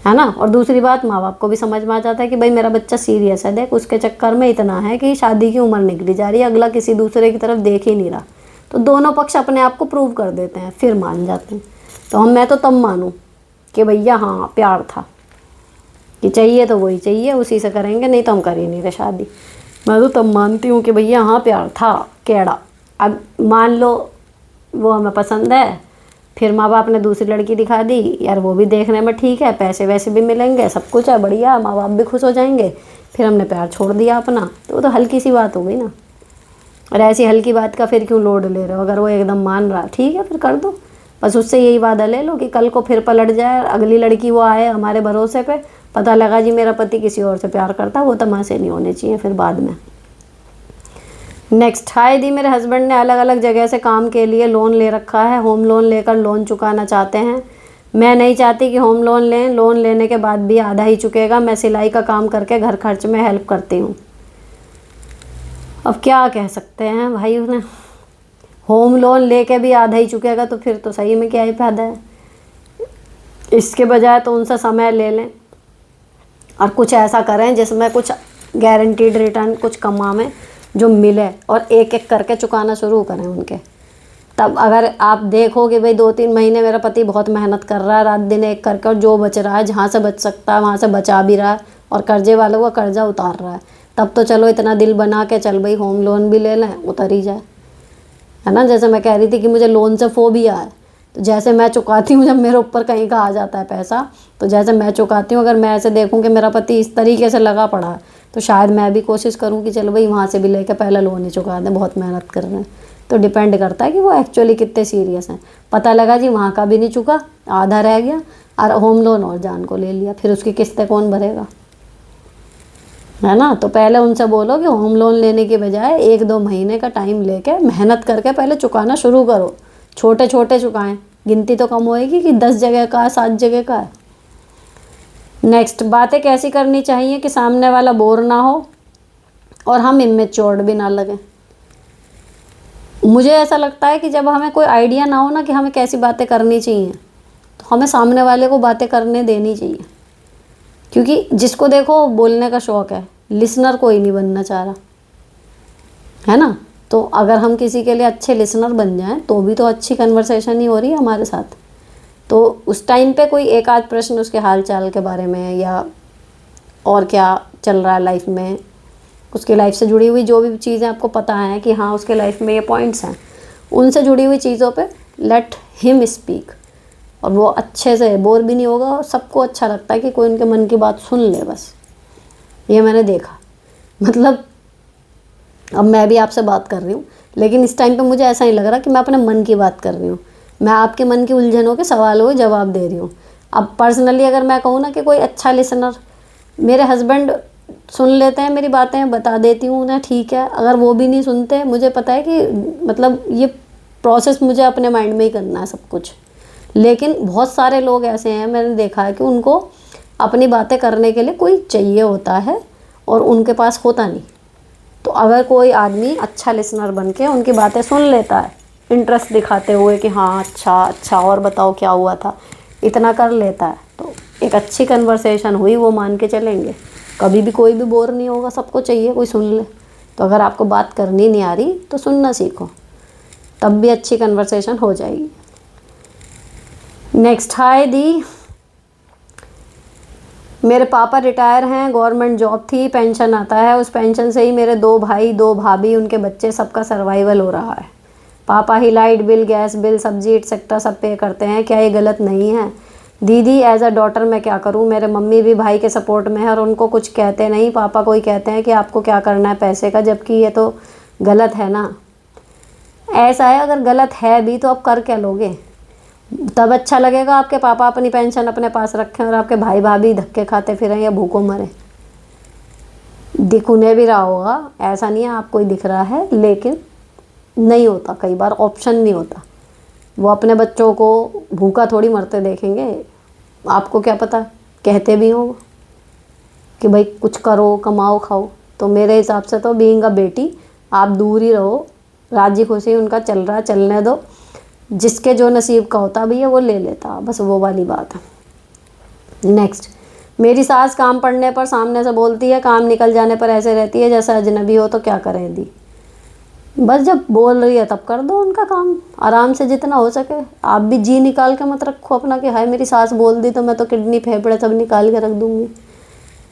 है ना। और दूसरी बात, माँ बाप को भी समझ में आ जाता है कि भाई मेरा बच्चा सीरियस है, देख उसके चक्कर में इतना है कि शादी की उम्र निकली जा रही है, अगला किसी दूसरे की तरफ देख ही नहीं रहा। तो दोनों पक्ष अपने आप को प्रूव कर देते हैं, फिर मान जाते हैं। तो मैं तो तब मानूँ कि भैया हाँ प्यार था, कि चाहिए तो वही चाहिए, उसी से करेंगे, नहीं तो हम कर ही नहीं रहे शादी। मैं तो तब मानती हूँ कि भैया हाँ प्यार था केड़ा। अब मान लो वो हमें पसंद है, फिर माँ बाप ने दूसरी लड़की दिखा दी, यार वो भी देखने में ठीक है, पैसे वैसे भी मिलेंगे, सब कुछ है बढ़िया, माँ बाप भी खुश हो जाएंगे, फिर हमने प्यार छोड़ दिया अपना, तो वो तो हल्की सी बात हो गई ना। और ऐसी हल्की बात का फिर क्यों लोड ले रहे हो, अगर वो एकदम मान रहा ठीक है फिर कर दो, बस उससे यही वादा ले लो कि कल को फिर पलट जाए, अगली लड़की वो आए हमारे भरोसे पे, पता लगा जी मेरा पति किसी और से प्यार करता, वो तमाशे नहीं होने चाहिए फिर बाद में। नेक्स्ट, हाय दी, मेरे हस्बैंड ने अलग अलग जगह से काम के लिए लोन ले रखा है, होम लोन लेकर लोन चुकाना चाहते हैं। मैं नहीं चाहती कि होम लोन लें, लोन लेने के बाद भी आधा ही चुकेगा। मैं सिलाई का काम करके घर खर्च में हेल्प करती हूँ। अब क्या कह सकते हैं भाई, उन्हें होम लोन लेके भी आधा ही चुकेगा तो फिर तो सही में क्या ही फायदा है। इसके बजाय तो उनसे समय ले लें और कुछ ऐसा करें जिसमें कुछ गारंटीड रिटर्न कुछ कमाएं जो मिले, और एक एक करके चुकाना शुरू करें उनके। तब अगर आप देखो कि भाई 2-3 महीने मेरा पति बहुत मेहनत कर रहा है रात दिन एक करके, और जो बच रहा है जहाँ से बच सकता है वहाँ से बचा भी रहा है और कर्जे वालों का कर्जा उतार रहा है, तब तो चलो इतना दिल बना के चल भाई होम लोन भी ले लें, उतर ही जाए, है ना। जैसे मैं कह रही थी कि मुझे लोन से फोबिया है, तो जैसे मैं चुकाती हूँ, जब मेरे ऊपर कहीं का आ जाता है पैसा, तो जैसे मैं चुकाती हूँ, अगर मैं ऐसे देखूँ कि मेरा पति इस तरीके से लगा पड़ा है, तो शायद मैं भी कोशिश करूँ कि चलो भाई वहाँ से भी लेके पहले लोन ही चुका दें, बहुत मेहनत कर रहे हैं। तो डिपेंड करता है कि वो एक्चुअली कितने सीरियस हैं। पता लगा जी वहाँ का भी नहीं चुका, आधा रह गया, और होम लोन और जान को ले लिया, फिर उसकी किस्तें कौन भरेगा, है ना। तो पहले उनसे बोलो कि होम लोन लेने के बजाय 1-2 महीने का टाइम लेके मेहनत करके पहले चुकाना शुरू करो। छोटे छोटे चुकाएं, गिनती तो कम होएगी कि 10 जगह का है, 7 जगह का है। नेक्स्ट, बातें कैसी करनी चाहिए कि सामने वाला बोर ना हो और हम इमेच्योर्ड भी ना लगे। मुझे ऐसा लगता है कि जब हमें कोई आइडिया ना हो ना कि हमें कैसी बातें करनी चाहिए, तो हमें सामने वाले को बातें करने देनी चाहिए, क्योंकि जिसको देखो बोलने का शौक़ है, लिसनर कोई नहीं बनना चाह रहा, है ना। तो अगर हम किसी के लिए अच्छे लिसनर बन जाएं तो भी तो अच्छी कन्वर्सेशन ही हो रही है हमारे साथ। तो उस टाइम पे कोई एक आध प्रश्न उसके हाल चाल के बारे में, या और क्या चल रहा है लाइफ में, उसकी लाइफ से जुड़ी हुई जो भी चीज़ें आपको पता है कि हाँ उसके लाइफ में ये पॉइंट्स हैं, उनसे जुड़ी हुई चीज़ों पे लेट हिम स्पीक, और वो अच्छे से, बोर भी नहीं होगा, और सबको अच्छा लगता है कि कोई उनके मन की बात सुन ले। बस ये मैंने देखा। मतलब अब मैं भी आपसे बात कर रही हूँ, लेकिन इस टाइम पे मुझे ऐसा नहीं लग रहा कि मैं अपने मन की बात कर रही हूँ, मैं आपके मन की उलझनों के सवालों के जवाब दे रही हूँ। अब पर्सनली अगर मैं कहूँ ना कि कोई अच्छा लिसनर, मेरे हस्बैंड सुन लेते हैं मेरी बातें, बता देती हूँ उन्हें, ठीक है। अगर वो भी नहीं सुनते, मुझे पता है कि मतलब ये प्रोसेस मुझे अपने माइंड में ही करना है सब कुछ। लेकिन बहुत सारे लोग ऐसे हैं, मैंने देखा है कि उनको अपनी बातें करने के लिए कोई चाहिए होता है और उनके पास होता नहीं। तो अगर कोई आदमी अच्छा लिसनर बन के उनकी बातें सुन लेता है, इंटरेस्ट दिखाते हुए कि हाँ अच्छा और बताओ क्या हुआ था, इतना कर लेता है, तो एक अच्छी कन्वर्सेशन हुई, वो मान के चलेंगे। कभी भी कोई भी बोर नहीं होगा, सबको चाहिए कोई सुन ले। तो अगर आपको बात करनी नहीं आ रही तो सुनना सीखो, तब भी अच्छी कन्वर्सेशन हो जाएगी। नेक्स्ट, हाय दी, मेरे पापा रिटायर हैं, गवर्नमेंट जॉब थी, पेंशन आता है, उस पेंशन से ही मेरे 2 भाई 2 भाभी, उनके बच्चे, सबका सर्वाइवल हो रहा है। पापा ही लाइट बिल, गैस बिल, सब्जी एक्सेट्रा सब पे करते हैं, क्या ये गलत नहीं है? दीदी एज अ डॉटर मैं क्या करूं? मेरे मम्मी भी भाई के सपोर्ट में है और उनको कुछ कहते नहीं, पापा को ही कहते हैं कि आपको क्या करना है पैसे का, जबकि ये तो गलत है ना। ऐसा है, अगर गलत है भी तो आप कर क्या लोगे? तब अच्छा लगेगा आपके पापा अपनी पेंशन अपने पास रखें और आपके भाई भाभी धक्के खाते फिरें या भूखों मरें। दिख उन्हें भी रहा होगा, ऐसा नहीं है आपको ही दिख रहा है, लेकिन नहीं होता, कई बार ऑप्शन नहीं होता। वो अपने बच्चों को भूखा थोड़ी मरते देखेंगे, आपको क्या पता, कहते भी हों कि भाई कुछ करो, कमाओ, खाओ। तो मेरे हिसाब से तो बीइंग अ बेटी आप दूर ही रहो, राजी खुशी उनका चल रहा है चलने दो, जिसके जो नसीब का होता भैया वो ले लेता, बस वो वाली बात है। नेक्स्ट, मेरी सास काम पड़ने पर सामने से बोलती है, काम निकल जाने पर ऐसे रहती है जैसे अजनबी हो, तो क्या करें दी? बस जब बोल रही है तब कर दो उनका काम, आराम से जितना हो सके। आप भी जी निकाल के मत रखो अपना कि हाय मेरी सास बोल दी तो मैं तो किडनी फेफड़े सब निकाल के रख दूँगी।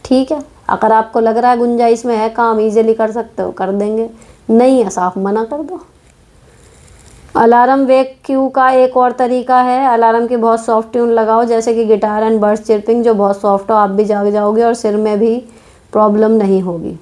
ठीक है, अगर आपको लग रहा है गुंजाइश में है, काम ईजिली कर सकते हो, कर देंगे, नहीं है साफ मना कर दो। अलार्म वेक क्यू का एक और तरीका है, अलार्म की बहुत सॉफ्ट ट्यून लगाओ, जैसे कि गिटार एंड बर्ड्स चिर्पिंग, जो बहुत सॉफ्ट हो, आप भी जाग जाओगे और सिर में भी प्रॉब्लम नहीं होगी।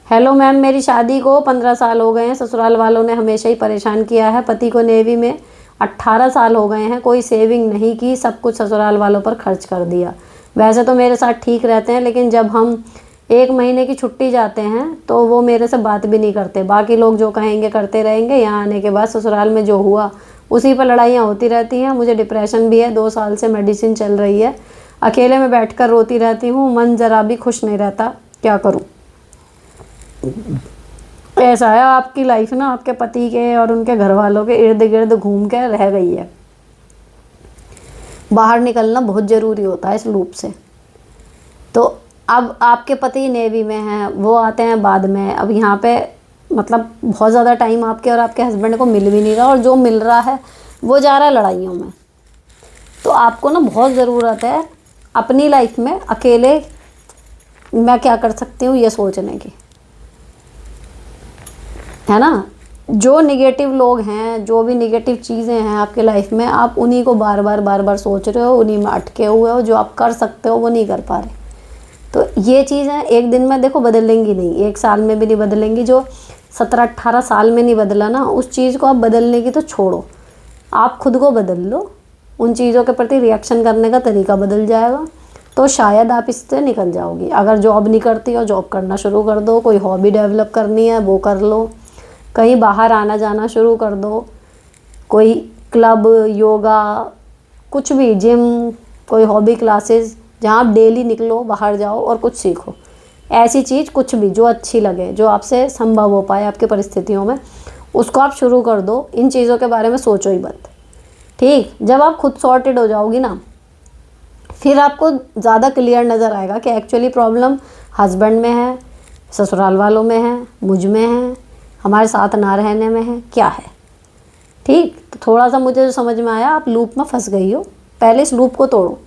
हेलो मैम, मेरी शादी को 15 साल हो गए हैं, ससुराल वालों ने हमेशा ही परेशान किया है, पति को नेवी में 18 साल हो गए हैं, कोई सेविंग नहीं की, सब कुछ ससुराल वालों पर खर्च कर दिया। वैसे तो मेरे साथ ठीक रहते हैं, लेकिन जब हम 1 महीने की छुट्टी जाते हैं तो वो मेरे से बात भी नहीं करते। बाकी लोग जो कहेंगे करते रहेंगे। यहाँ आने के बाद ससुराल में जो हुआ उसी पर लड़ाइयाँ होती रहती हैं। मुझे डिप्रेशन भी है, 2 साल से मेडिसिन चल रही है। अकेले में बैठकर रोती रहती हूँ, मन ज़रा भी खुश नहीं रहता, क्या करूँ। ऐसा है आपकी लाइफ ना आपके पति के और उनके घर वालों के इर्द गिर्द घूम के रह गई है। बाहर निकलना बहुत ज़रूरी होता है इस लूप से। तो अब आपके पति नेवी में हैं, वो आते हैं बाद में। अब यहाँ पे मतलब बहुत ज़्यादा टाइम आपके और आपके हस्बैंड को मिल भी नहीं रहा, और जो मिल रहा है वो जा रहा है लड़ाइयों में। तो आपको ना बहुत ज़रूरत है अपनी लाइफ में अकेले मैं क्या कर सकती हूँ ये सोचने की, है ना। जो निगेटिव लोग हैं, जो भी निगेटिव चीज़ें हैं आपके लाइफ में, आप उन्हीं को बार बार सोच रहे हो, उन्हीं में अटके हुए हो। जो आप कर सकते हो वो नहीं कर पा रहे। तो ये चीज़ें एक दिन में देखो बदलेंगी नहीं, 1 साल में भी नहीं बदलेंगी। जो 17-18 साल में नहीं बदला ना, उस चीज़ को आप बदलने की तो छोड़ो, आप खुद को बदल लो। उन चीज़ों के प्रति रिएक्शन करने का तरीका बदल जाएगा, तो शायद आप इससे निकल जाओगी। अगर जॉब नहीं करती हो, जॉब करना शुरू कर दो। कोई हॉबी डेवलप करनी है वो कर लो। कहीं बाहर आना जाना शुरू कर दो। कोई क्लब, योगा, कुछ भी, जिम, कोई हॉबी क्लासेस, जहाँ आप डेली निकलो, बाहर जाओ और कुछ सीखो। ऐसी चीज़ कुछ भी जो अच्छी लगे, जो आपसे संभव हो पाए आपकी परिस्थितियों में, उसको आप शुरू कर दो। इन चीज़ों के बारे में सोचो ही मत, ठीक। जब आप खुद सॉर्टेड हो जाओगी ना, फिर आपको ज़्यादा क्लियर नज़र आएगा कि एक्चुअली प्रॉब्लम हस्बैंड में है, ससुराल वालों में है, मुझ में है, हमारे साथ ना रहने में है, क्या है, ठीक। तो थोड़ा सा मुझे जो समझ में आया, आप लूप में फंस गई हो, पहले इस लूप को तोड़ो,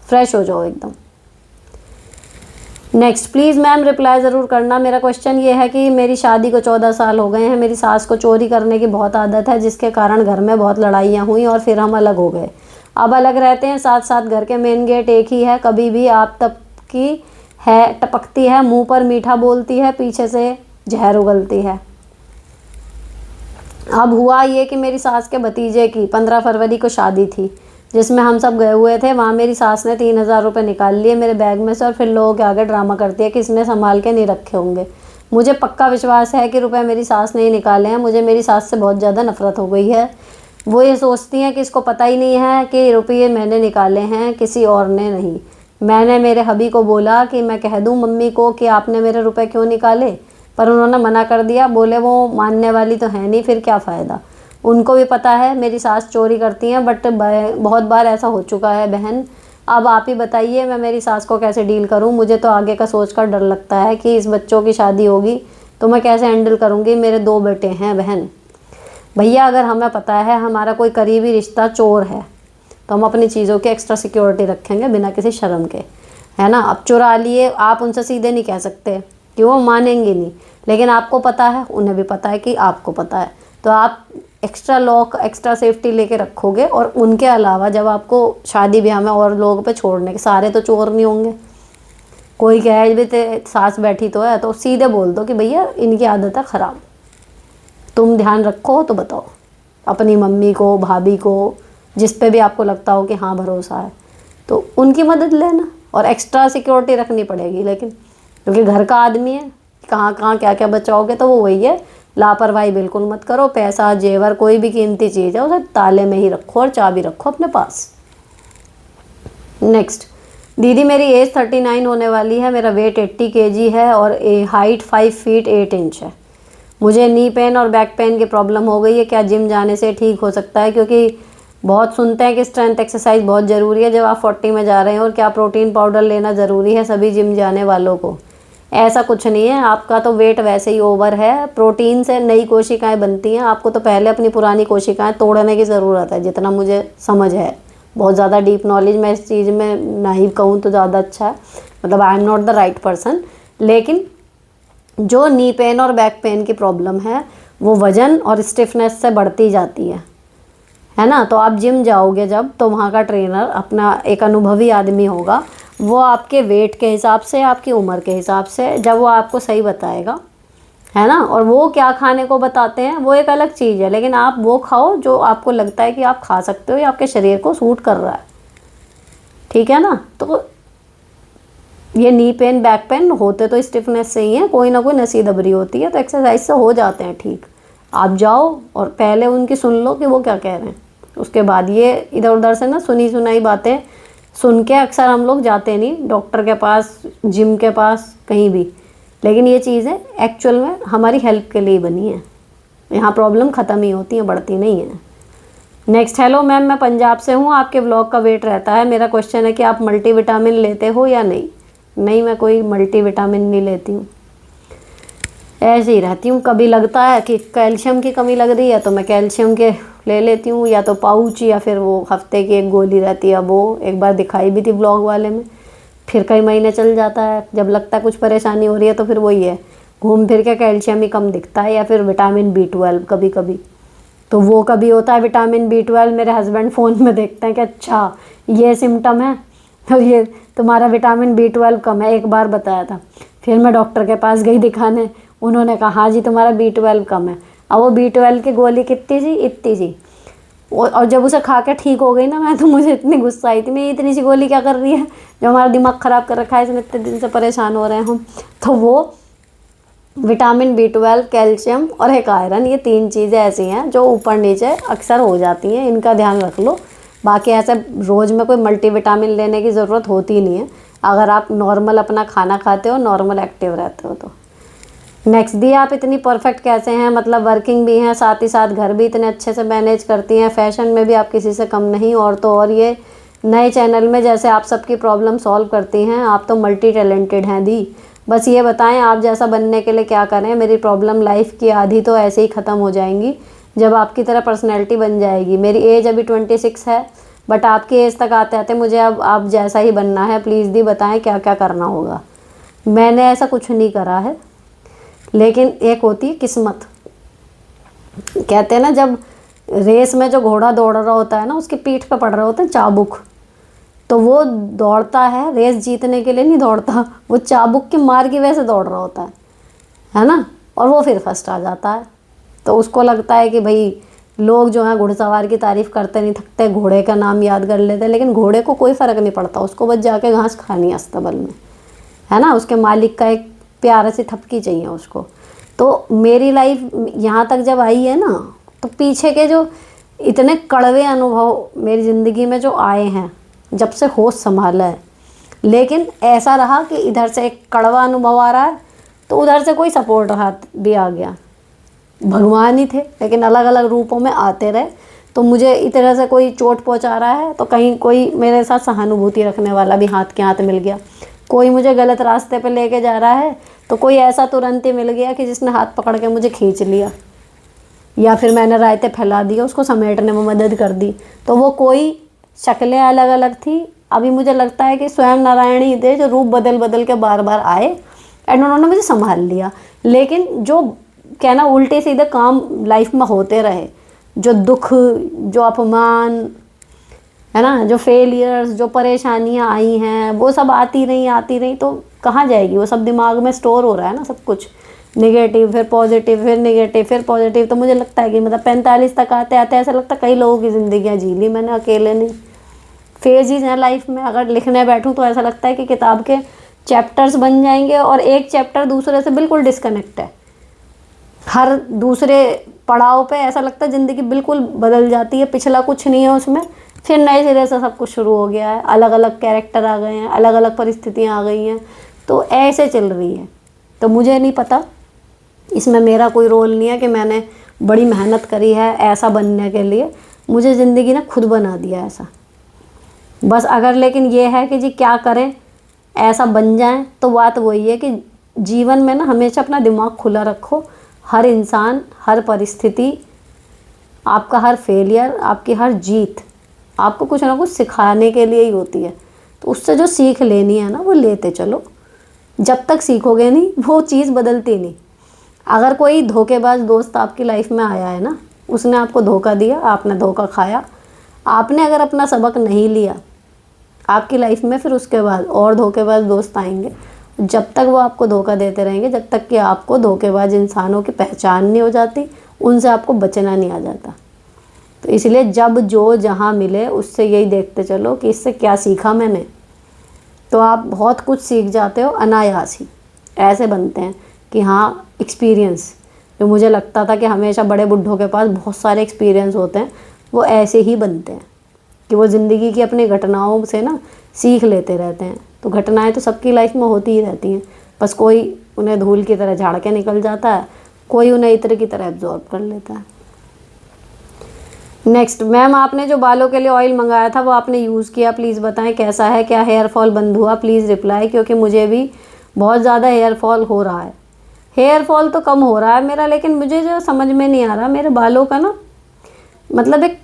फ्रेश हो जाओ एकदम। नेक्स्ट, प्लीज़ मैम रिप्लाई ज़रूर करना। मेरा क्वेश्चन ये है कि मेरी शादी को 14 साल हो गए हैं। मेरी सास को चोरी करने की बहुत आदत है, जिसके कारण घर में बहुत लड़ाइयाँ हुई और फिर हम अलग हो गए। अब अलग रहते हैं, साथ साथ घर के मेन गेट एक ही है। कभी भी आप तब की है, टपकती है, मुंह पर मीठा बोलती है, पीछे से जहर उगलती है। अब हुआ ये कि मेरी सास के भतीजे की 15 फरवरी को शादी थी, जिसमें हम सब गए हुए थे। वहाँ मेरी सास ने 3000 रुपये निकाल लिए मेरे बैग में से, और फिर लोगों के आगे ड्रामा करती है कि इसने संभाल के नहीं रखे होंगे। मुझे पक्का विश्वास है कि रुपए मेरी सास ने ही निकाले हैं। मुझे मेरी सास से बहुत ज़्यादा नफरत हो गई है। वो ये सोचती हैं कि इसको पता ही नहीं है कि रुपये मैंने निकाले हैं, किसी और ने नहीं। मैंने मेरे हबी को बोला कि मैं कह दूँ मम्मी को कि आपने मेरे रुपए क्यों निकाले, पर उन्होंने मना कर दिया। बोले वो मानने वाली तो है नहीं, फिर क्या फ़ायदा। उनको भी पता है मेरी सास चोरी करती हैं, बट बहुत बार ऐसा हो चुका है बहन। अब आप ही बताइए मैं मेरी सास को कैसे डील करूं। मुझे तो आगे का सोचकर डर लगता है कि इस बच्चों की शादी होगी तो मैं कैसे हैंडल करूंगी। मेरे 2 बेटे हैं बहन। भैया अगर हमें पता है हमारा कोई करीबी रिश्ता चोर है, तो हम अपनी चीज़ों की एक्स्ट्रा सिक्योरिटी रखेंगे बिना किसी शर्म के, है ना। अब चुरा लिए, आप उनसे सीधे नहीं कह सकते कि वो मानेंगे नहीं, लेकिन आपको पता है, उन्हें भी पता है कि आपको पता है, तो आप एक्स्ट्रा लॉक, एक्स्ट्रा सेफ्टी लेके रखोगे। और उनके अलावा जब आपको शादी ब्याह में और लोगों पे छोड़ने के, सारे तो चोर नहीं होंगे, कोई कहे भी सास बैठी तो है, तो सीधे बोल दो कि भैया इनकी आदत है ख़राब, तुम ध्यान रखो। तो बताओ अपनी मम्मी को, भाभी को, जिस पे भी आपको लगता हो कि हाँ भरोसा है, तो उनकी मदद लेना। और एक्स्ट्रा सिक्योरिटी रखनी पड़ेगी, लेकिन क्योंकि घर का आदमी है, कहाँ कहाँ क्या क्या बचाओगे। तो वो वही है, लापरवाही बिल्कुल मत करो। पैसा, जेवर, कोई भी कीमती चीज़ है उसे ताले में ही रखो और चाबी रखो अपने पास। नेक्स्ट, दीदी मेरी एज 39 होने वाली है, मेरा वेट 80 kg है और हाइट 5 फीट 8 इंच है। मुझे नी पेन और बैक पेन की प्रॉब्लम हो गई है, क्या जिम जाने से ठीक हो सकता है? क्योंकि बहुत सुनते हैं कि स्ट्रेंथ एक्सरसाइज बहुत ज़रूरी है जब आप 40 में जा रहे हैं, और क्या प्रोटीन पाउडर लेना ज़रूरी है सभी जिम जाने वालों को? ऐसा कुछ नहीं है, आपका तो वेट वैसे ही ओवर है। प्रोटीन से नई कोशिकाएं बनती हैं, आपको तो पहले अपनी पुरानी कोशिकाएं तोड़ने की ज़रूरत है, जितना मुझे समझ है। बहुत ज़्यादा डीप नॉलेज मैं इस चीज़ में नहीं कहूँ तो ज़्यादा अच्छा है, मतलब I am not the right person. लेकिन जो नी पेन और बैक पेन की प्रॉब्लम है वो वज़न और स्टिफनेस से बढ़ती जाती है ना। तो आप जिम जाओगे जब, तो वहाँ का ट्रेनर अपना एक अनुभवी आदमी होगा, वो आपके वेट के हिसाब से, आपकी उम्र के हिसाब से, जब वो आपको सही बताएगा है ना। और वो क्या खाने को बताते हैं वो एक अलग चीज़ है, लेकिन आप वो खाओ जो आपको लगता है कि आप खा सकते हो या आपके शरीर को सूट कर रहा है, ठीक है ना। तो ये नी पेन बैक पेन होते तो स्टिफनेस से ही है, कोई ना कोई नसी दबरी होती है, तो एक्सरसाइज से हो जाते हैं ठीक। आप जाओ और पहले उनकी सुन लो कि वो क्या कह रहे हैं, उसके बाद ये इधर उधर से ना सुनी सुनाई बातें सुन के अक्सर हम लोग जाते नहीं डॉक्टर के पास, जिम के पास, कहीं भी। लेकिन ये चीज़ें एक्चुअल में हमारी हेल्प के लिए बनी है, यहाँ प्रॉब्लम ख़त्म ही होती है, बढ़ती नहीं है। नेक्स्ट, हेलो मैम, मैं पंजाब से हूँ, आपके ब्लॉग का वेट रहता है। मेरा क्वेश्चन है कि आप मल्टीविटामिन लेते हो या नहीं। नहीं, मैं कोई मल्टीविटामिन नहीं लेती हूँ, ऐसे ही रहती हूँ। कभी लगता है कि कैल्शियम की कमी लग रही है तो मैं कैल्शियम के ले लेती हूँ, या तो पाउच, या फिर वो हफ्ते की एक गोली रहती है वो। एक बार दिखाई भी थी ब्लॉग वाले में, फिर कई महीने चल जाता है। जब लगता है कुछ परेशानी हो रही है तो फिर वही है, घूम फिर के कैल्शियम ही कम दिखता है, या फिर विटामिन B12 कभी कभी। तो वो कभी होता है विटामिन B12, मेरे हस्बैंड फ़ोन में देखते हैं कि अच्छा ये सिम्टम है तो ये तुम्हारा विटामिन B12 कम है, एक बार बताया था। फिर मैं डॉक्टर के पास गई दिखाने, उन्होंने कहा हाँ जी तुम्हारा B12 कम है। अब वो B12 की गोली कितनी सी, इतनी सी। और जब उसे खा के ठीक हो गई ना मैं, तो मुझे इतनी गुस्सा आई थी, मैं इतनी सी गोली क्या कर रही है, जो हमारा दिमाग ख़राब कर रखा है, इसमें इतने दिन से परेशान हो रहे हैं हम। तो वो विटामिन B12, कैल्शियम और एक आयरन, ये 3 चीज़ें ऐसी हैं जो ऊपर नीचे अक्सर हो जाती हैं, इनका ध्यान रख लो। बाकी ऐसे रोज़ में कोई मल्टीविटामिन लेने की ज़रूरत होती नहीं है, अगर आप नॉर्मल अपना खाना खाते हो, नॉर्मल एक्टिव रहते हो तो। नेक्स्ट, दी आप इतनी परफेक्ट कैसे हैं, मतलब वर्किंग भी हैं, साथ ही साथ घर भी इतने अच्छे से मैनेज करती हैं, फैशन में भी आप किसी से कम नहीं, और तो और ये नए चैनल में जैसे आप सबकी प्रॉब्लम सॉल्व करती हैं, आप तो मल्टी टैलेंटेड हैं दी। बस ये बताएं आप जैसा बनने के लिए क्या करें। मेरी प्रॉब्लम लाइफ की आधी तो ऐसे ही ख़त्म हो जाएंगी जब आपकी तरह पर्सनैलिटी बन जाएगी। मेरी एज अभी 26 है, बट आपकी एज तक आते आते मुझे अब आप जैसा ही बनना है। प्लीज़ दी बताएं क्या क्या करना होगा। मैंने ऐसा कुछ नहीं करा है, लेकिन एक होती है किस्मत। कहते हैं ना, जब रेस में जो घोड़ा दौड़ रहा होता है ना, उसकी पीठ पे पड़ रहे होते हैं चाबुक, तो वो दौड़ता है रेस जीतने के लिए नहीं दौड़ता, वो चाबुक की मार की वजह से दौड़ रहा होता है ना। और वो फिर फर्स्ट आ जाता है, तो उसको लगता है कि भाई लोग जो हैं घुड़सवार की तारीफ़ करते नहीं थकते, घोड़े का नाम याद कर लेते, लेकिन घोड़े को कोई फ़र्क नहीं पड़ता, उसको बस जाके घास खानी है अस्तबल में, है ना। उसके मालिक का एक प्यार से थपकी चाहिए उसको। तो मेरी लाइफ यहाँ तक जब आई है ना, तो पीछे के जो इतने कड़वे अनुभव मेरी ज़िंदगी में जो आए हैं, जब से होश संभाला है, लेकिन ऐसा रहा कि इधर से एक कड़वा अनुभव आ रहा है तो उधर से कोई सपोर्ट हाथ भी आ गया। भगवान ही थे, लेकिन अलग अलग रूपों में आते रहे। तो मुझे इस तरह से कोई चोट पहुंचा रहा है तो कहीं कोई मेरे साथ सहानुभूति रखने वाला भी हाथ के हाथ मिल गया। कोई मुझे गलत रास्ते पे लेके जा रहा है तो कोई ऐसा तुरंत ही मिल गया कि जिसने हाथ पकड़ के मुझे खींच लिया, या फिर मैंने रायते फैला दिया, उसको समेटने में मदद कर दी। तो वो कोई शक्लें अलग अलग थी। अभी मुझे लगता है कि स्वयं नारायण ही थे जो रूप बदल बदल के बार बार आए एंड उन्होंने मुझे संभाल लिया। लेकिन जो कहना उल्टे सीधे काम लाइफ में होते रहे, जो दुख, जो अपमान, है ना, जो फेलियर्स, जो परेशानियां आई हैं, वो सब आती रही तो कहाँ जाएगी, वो सब दिमाग में स्टोर हो रहा है ना सब कुछ, नेगेटिव फिर पॉजिटिव फिर नेगेटिव फिर पॉजिटिव। तो मुझे लगता है कि मतलब 45 तक आते आते ऐसा लगता है कई लोगों की ज़िंदगियाँ जी ली मैंने, अकेले नहीं। फेजेस हैं लाइफ में, अगर लिखने बैठूं तो ऐसा लगता है कि किताब के चैप्टर्स बन जाएंगे और एक चैप्टर दूसरे से बिल्कुल डिस्कनेक्ट है। हर दूसरे पड़ाव पे ऐसा लगता है ज़िंदगी बिल्कुल बदल जाती है, पिछला कुछ नहीं है उसमें, फिर नए सिरे से सब कुछ शुरू हो गया है, अलग अलग कैरेक्टर आ गए हैं, अलग अलग परिस्थितियाँ आ गई हैं, तो ऐसे चल रही है। तो मुझे नहीं पता, इसमें मेरा कोई रोल नहीं है कि मैंने बड़ी मेहनत करी है ऐसा बनने के लिए, मुझे ज़िंदगी ने खुद बना दिया ऐसा। बस अगर लेकिन ये है कि जी क्या करें ऐसा बन जाए, तो बात वही है कि जीवन में ना हमेशा अपना दिमाग खुला रखो। हर इंसान, हर परिस्थिति, आपका हर फेलियर, आपकी हर जीत आपको कुछ ना कुछ सिखाने के लिए ही होती है। तो उससे जो सीख लेनी है ना वो लेते चलो, जब तक सीखोगे नहीं वो चीज़ बदलती नहीं। अगर कोई धोखेबाज दोस्त आपकी लाइफ में आया है ना, उसने आपको धोखा दिया, आपने धोखा खाया, आपने अगर अपना सबक नहीं लिया आपकी लाइफ में, फिर उसके बाद और धोखेबाज दोस्त आएंगे जब तक वो आपको धोखा देते रहेंगे, जब तक कि आपको धोखेबाज इंसानों की पहचान नहीं हो जाती, उनसे आपको बचना नहीं आ जाता। तो इसलिए जब जो जहाँ मिले उससे यही देखते चलो कि इससे क्या सीखा मैंने, तो आप बहुत कुछ सीख जाते हो अनायास ही। ऐसे बनते हैं कि हाँ एक्सपीरियंस, जो मुझे लगता था कि हमेशा बड़े बुड्ढों के पास बहुत सारे एक्सपीरियंस होते हैं, वो ऐसे ही बनते हैं कि वो ज़िंदगी की अपनी घटनाओं से ना सीख लेते रहते हैं। तो घटनाएं तो सबकी लाइफ में होती ही रहती हैं, बस कोई उन्हें धूल की तरह झाड़ के निकल जाता है, कोई उन्हें इत्र की तरह एब्जॉर्ब कर लेता है। नेक्स्ट, मैम आपने जो बालों के लिए ऑयल मंगाया था वो आपने यूज़ किया, प्लीज़ बताएं कैसा है, क्या हेयर फॉल बंद हुआ, प्लीज़ रिप्लाई, क्योंकि मुझे भी बहुत ज़्यादा हेयर फॉल हो रहा है। हेयर फॉल तो कम हो रहा है मेरा, लेकिन मुझे जो समझ में नहीं आ रहा मेरे बालों का ना, मतलब एक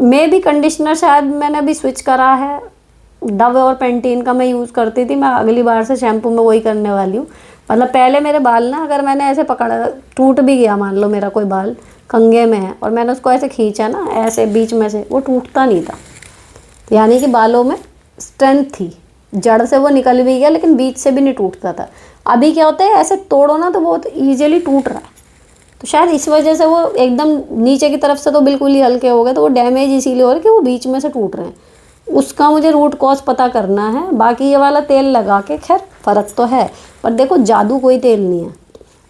मे भी कंडीशनर शायद मैंने अभी स्विच करा है, डव और पेंटीन का मैं यूज़ करती थी, मैं अगली बार से शैम्पू में वही करने वाली हूँ। मतलब पहले मेरे बाल ना, अगर मैंने ऐसे पकड़ा, टूट भी गया, मान लो मेरा कोई बाल कंघे में है और मैंने उसको ऐसे खींचा ना ऐसे बीच में से, वो टूटता नहीं था। यानी कि बालों में स्ट्रेंथ थी, जड़ से वो निकल भी गया लेकिन बीच से भी नहीं टूटता था। अभी क्या होता है, ऐसे तोड़ो ना तो बहुत ईजिली टूट रहा है। तो शायद इस वजह से वो एकदम नीचे की तरफ से तो बिल्कुल ही हल्के हो गए, तो वो डैमेज इसीलिए हो रहा है कि वो बीच में से टूट रहे हैं। उसका मुझे रूट कॉज पता करना है। बाकी ये वाला तेल लगा के खैर फ़र्क तो है, पर देखो जादू कोई तेल नहीं है।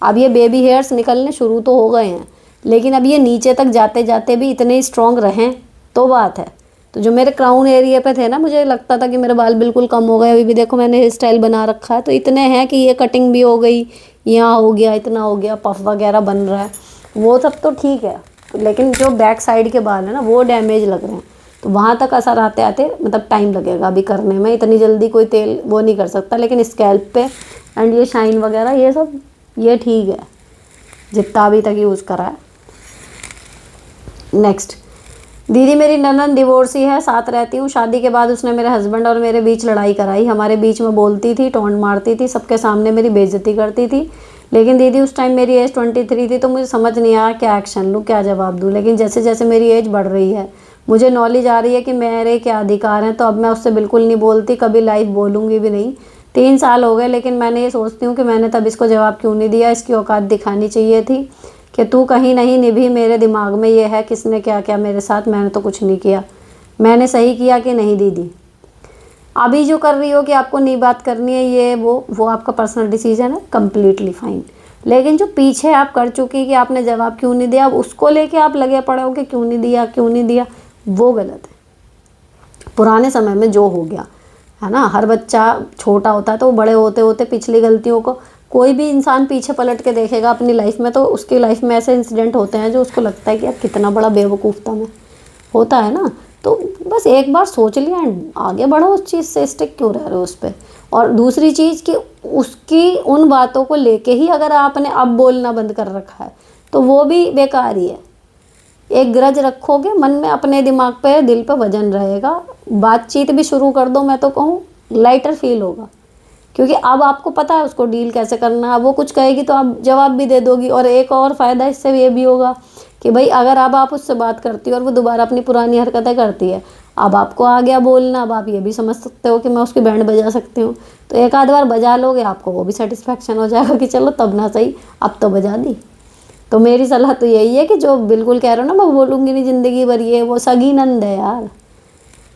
अब ये बेबी हेयर्स निकलने शुरू तो हो गए हैं, लेकिन अब ये नीचे तक जाते जाते भी इतने स्ट्रॉन्ग रहें तो बात है। तो जो मेरे क्राउन एरिया पे थे ना, मुझे लगता था कि मेरे बाल बिल्कुल कम हो गए, अभी भी देखो मैंने हेयर स्टाइल बना रखा है तो इतने हैं कि ये कटिंग भी हो गई, यहाँ हो गया, इतना हो गया, पफ वगैरह बन रहा है, वो सब तो ठीक है। लेकिन जो बैक साइड के बाल है ना वो डैमेज लग रहे हैं, तो वहाँ तक असर आते आते मतलब टाइम लगेगा अभी करने में। इतनी जल्दी कोई तेल वो नहीं कर सकता, लेकिन स्कैल्प पे एंड ये शाइन वगैरह ये सब ये ठीक है जितना अभी तक यूज़ करा है। नेक्स्ट, दीदी मेरी ननद डिवोर्सी है, साथ रहती हूँ, शादी के बाद उसने मेरे हस्बैंड और मेरे बीच लड़ाई कराई, हमारे बीच में बोलती थी, टोंट मारती थी, सबके सामने मेरी बेइज्जती करती थी। लेकिन दीदी उस टाइम मेरी एज 23 थी, तो मुझे समझ नहीं आया क्या एक्शन लूँ, क्या जवाब दूँ। लेकिन जैसे जैसे मेरी एज बढ़ रही है, मुझे नॉलेज आ रही है कि मेरे क्या अधिकार हैं, तो अब मैं उससे बिल्कुल नहीं बोलती, कभी लाइफ बोलूँगी भी नहीं। 3 साल हो गए, लेकिन मैंने ये सोचती हूँ कि मैंने तब इसको जवाब क्यों नहीं दिया, इसकी औकात दिखानी चाहिए थी कि तू कहीं नहीं निभी। मेरे दिमाग में ये है किसने क्या क्या मेरे साथ, मैंने तो कुछ नहीं किया। मैंने सही किया कि नहीं दीदी? अभी जो कर रही हो कि आपको नहीं बात करनी है, ये वो आपका पर्सनल डिसीजन है, कम्प्लीटली फाइन। लेकिन जो पीछे आप कर चुकी कि आपने जवाब क्यों नहीं दिया, अब उसको लेके आप लगे पड़े हो कि क्यों नहीं दिया क्यों नहीं दिया, वो गलत है। पुराने समय में जो हो गया है ना, हर बच्चा छोटा होता है तो बड़े होते होते पिछली गलतियों को, कोई भी इंसान पीछे पलट के देखेगा अपनी लाइफ में तो उसकी लाइफ में ऐसे इंसिडेंट होते हैं जो उसको लगता है कि यार कितना बड़ा बेवकूफ़ था मैं, होता है ना। तो बस एक बार सोच लिया आगे बढ़ो, उस चीज़ से स्टिक क्यों रह रहे हो उस पर। और दूसरी चीज़ कि उसकी उन बातों को लेके ही अगर आपने अब बोलना बंद कर रखा है तो वो भी बेकार ही है। एक ग्रज रखोगे मन में, अपने दिमाग पे दिल पे वजन रहेगा। बातचीत भी शुरू कर दो, मैं तो कहूँ लाइटर फील होगा, क्योंकि अब आपको पता है उसको डील कैसे करना है। वो कुछ कहेगी तो आप जवाब भी दे दोगी। और एक और फ़ायदा इससे ये भी होगा कि भाई अगर अब आप उससे बात करती हो और वो दोबारा अपनी पुरानी हरकतें करती है, अब आपको आ गया बोलना, अब आप ये भी समझ सकते हो कि मैं उसकी बैंड बजा सकती हूँ, तो एक आध बार बजा लोगे, आपको वो भी सेटिस्फेक्शन हो जाएगा कि चलो तब ना सही अब तो बजा दी। तो मेरी सलाह तो यही है कि जो बिल्कुल कह रहे हो ना मैं बोलूँगी नहीं ज़िंदगी भर, ये वो सगी नंद है यार,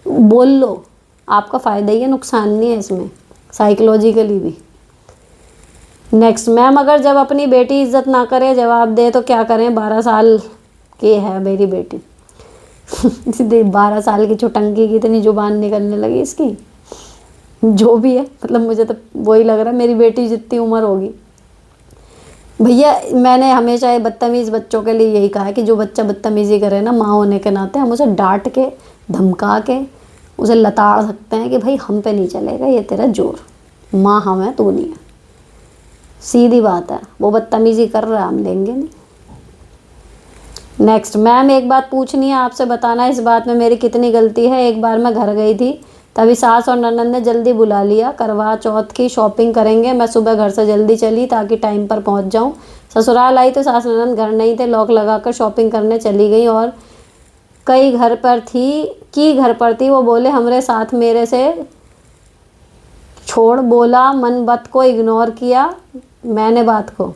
बोल लो, आपका फ़ायदा ही है, नुकसान नहीं है इसमें, साइकोलॉजिकली भी। नेक्स्ट, मैम अगर जब अपनी बेटी इज्जत ना करे जवाब दे तो क्या करें? 12 साल की है मेरी बेटी। सीधे 12 साल की छुटंकी की इतनी जुबान निकलने लगी इसकी, जो भी है, मतलब मुझे तो वही लग रहा है मेरी बेटी जितनी उम्र होगी। भैया मैंने हमेशा ये बदतमीज़ बच्चों के लिए यही कहा है कि जो बच्चा बदतमीज़ी करे ना, माँ होने के नाते हम उसे डांट के धमका के उसे लताड़ सकते हैं कि भाई हम पे नहीं चलेगा, ये तेरा जोर, माँ हम है तू नहीं है, सीधी बात है। वो बदतमीज़ी कर रहा है, हम देंगे नहीं। नेक्स्ट, मैम एक बात पूछनी है आपसे, बताना इस बात में मेरी कितनी गलती है। एक बार मैं घर गई थी, तभी सास और ननद ने जल्दी बुला लिया, करवा चौथ की शॉपिंग करेंगे। मैं सुबह घर से जल्दी चली ताकि टाइम पर पहुंच जाऊं। ससुराल आई तो सास ननद घर नहीं थे, लॉक लगाकर शॉपिंग करने चली गई। और कई घर पर थी वो बोले हमरे साथ मेरे से छोड़ बोला, मन बत को इग्नोर किया मैंने बात को।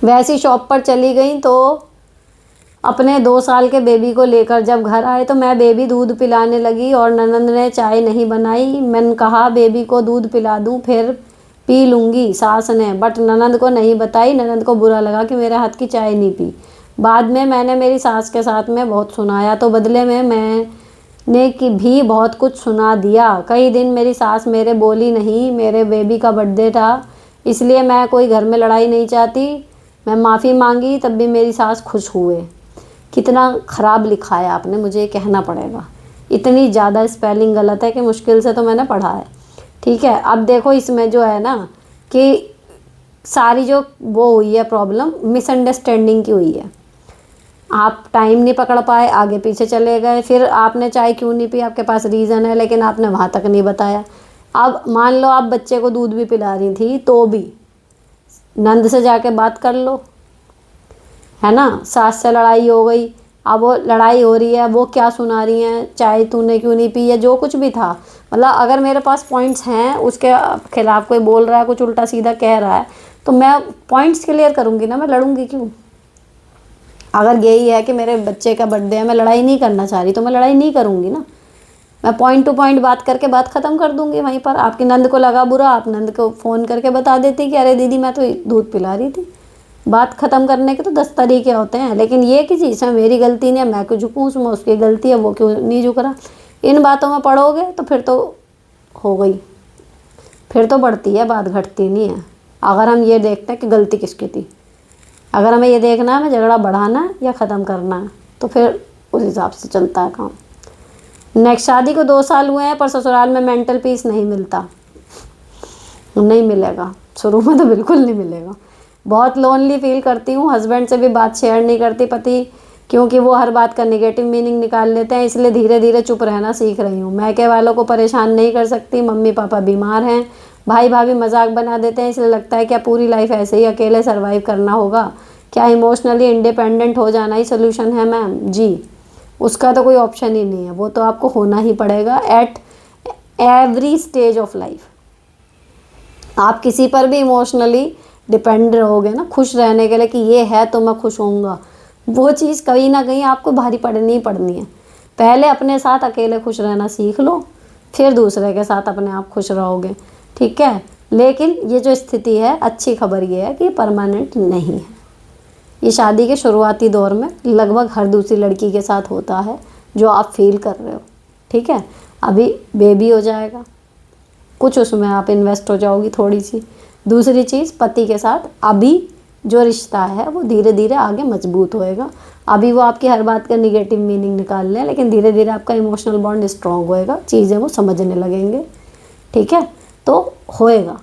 वैसी शॉप पर चली गई तो अपने 2 साल के बेबी को लेकर जब घर आए तो मैं बेबी दूध पिलाने लगी और ननंद ने चाय नहीं बनाई। मैंने कहा बेबी को दूध पिला दूं फिर पी लूँगी सास ने, बट ननंद को नहीं बताई। ननंद को बुरा लगा कि मेरे हाथ की चाय नहीं पी। बाद में मैंने मेरी सास के साथ में बहुत सुनाया तो बदले में मैंने कि भी बहुत कुछ सुना दिया। कई दिन मेरी सास मेरे बोली नहीं। मेरे बेबी का बर्थडे था इसलिए मैं कोई घर में लड़ाई नहीं चाहती। मैं माफ़ी मांगी तब भी मेरी सास खुश हुए। कितना ख़राब लिखा है आपने, मुझे ये कहना पड़ेगा। इतनी ज़्यादा स्पेलिंग गलत है कि मुश्किल से तो मैंने पढ़ा है। ठीक है, अब देखो इसमें जो है ना कि सारी जो वो हुई है प्रॉब्लम मिसअंडरस्टैंडिंग की हुई है। आप टाइम नहीं पकड़ पाए, आगे पीछे चले गए, फिर आपने चाय क्यों नहीं पी, आपके पास रीज़न है लेकिन आपने वहाँ तक नहीं बताया। अब मान लो आप बच्चे को दूध भी पिला रही थी तो भी नंद से जाके बात कर लो, है ना। सास से लड़ाई हो गई, अब वो लड़ाई हो रही है, वो क्या सुना रही हैं, चाय तूने क्यों नहीं पी, या जो कुछ भी था। मतलब अगर मेरे पास पॉइंट्स हैं, उसके खिलाफ कोई बोल रहा है, कुछ उल्टा सीधा कह रहा है, तो मैं पॉइंट्स क्लियर करूँगी ना, मैं लड़ूंगी क्यों। अगर यही है कि मेरे बच्चे का बर्थडे है, मैं लड़ाई नहीं करना चाह रही, तो मैं लड़ाई नहीं करूँगी ना। मैं पॉइंट टू पॉइंट बात करके बात ख़त्म कर दूँगी वहीं पर। आपकी नंद को लगा बुरा, आप नंद को फ़ोन करके बता देती कि अरे दीदी मैं तो दूध पिला रही थी। बात ख़त्म करने के तो 10 तरीके होते हैं, लेकिन ये कि चीज़ है मेरी गलती नहीं है, मैं क्यों झुकूँ उसमें, उसकी गलती है वो क्यों नहीं झुक रहा। इन बातों में पढ़ोगे तो फिर तो हो गई, फिर तो बढ़ती है बात, घटती नहीं है। अगर हम ये देखते हैं कि गलती किसकी थी, अगर हमें ये देखना है हमें झगड़ा बढ़ाना है या ख़त्म करना है, तो फिर उस हिसाब से चलता है काम। नेक्स्ट, शादी को 2 साल हुए हैं पर ससुराल में मेंटल पीस नहीं मिलता। नहीं मिलेगा, शुरू में तो बिल्कुल नहीं मिलेगा। बहुत लोनली फील करती हूँ, हस्बैंड से भी बात शेयर नहीं करती पति, क्योंकि वो हर बात का नेगेटिव मीनिंग निकाल लेते हैं, इसलिए धीरे धीरे चुप रहना सीख रही हूँ। मैके वालों को परेशान नहीं कर सकती, मम्मी पापा बीमार हैं, भाई भाभी मजाक बना देते हैं, इसलिए लगता है क्या पूरी लाइफ ऐसे ही अकेले सर्वाइव करना होगा। क्या इमोशनली इंडिपेंडेंट हो जाना ही सोल्यूशन है मैम? जी, उसका तो कोई ऑप्शन ही नहीं है, वो तो आपको होना ही पड़ेगा at every stage of life. आप किसी पर भी इमोशनली डिपेंड रहोगे ना खुश रहने के लिए कि ये है तो मैं खुश होऊंगा, वो चीज़ कहीं ना कहीं आपको भारी पड़नी ही पड़नी है। पहले अपने साथ अकेले खुश रहना सीख लो, फिर दूसरे के साथ अपने आप खुश रहोगे, ठीक है। लेकिन ये जो स्थिति है, अच्छी खबर ये है कि परमानेंट नहीं है। ये शादी के शुरुआती दौर में लगभग हर दूसरी लड़की के साथ होता है जो आप फील कर रहे हो, ठीक है। अभी बेबी हो जाएगा, कुछ उसमें आप इन्वेस्ट हो जाओगी थोड़ी सी। दूसरी चीज़, पति के साथ अभी जो रिश्ता है वो धीरे धीरे आगे मजबूत होएगा। अभी वो आपकी हर बात का निगेटिव मीनिंग निकाल लें, लेकिन धीरे धीरे आपका इमोशनल बॉन्ड स्ट्रॉन्ग होएगा, चीज़ें वो समझने लगेंगे, ठीक है, तो होएगा।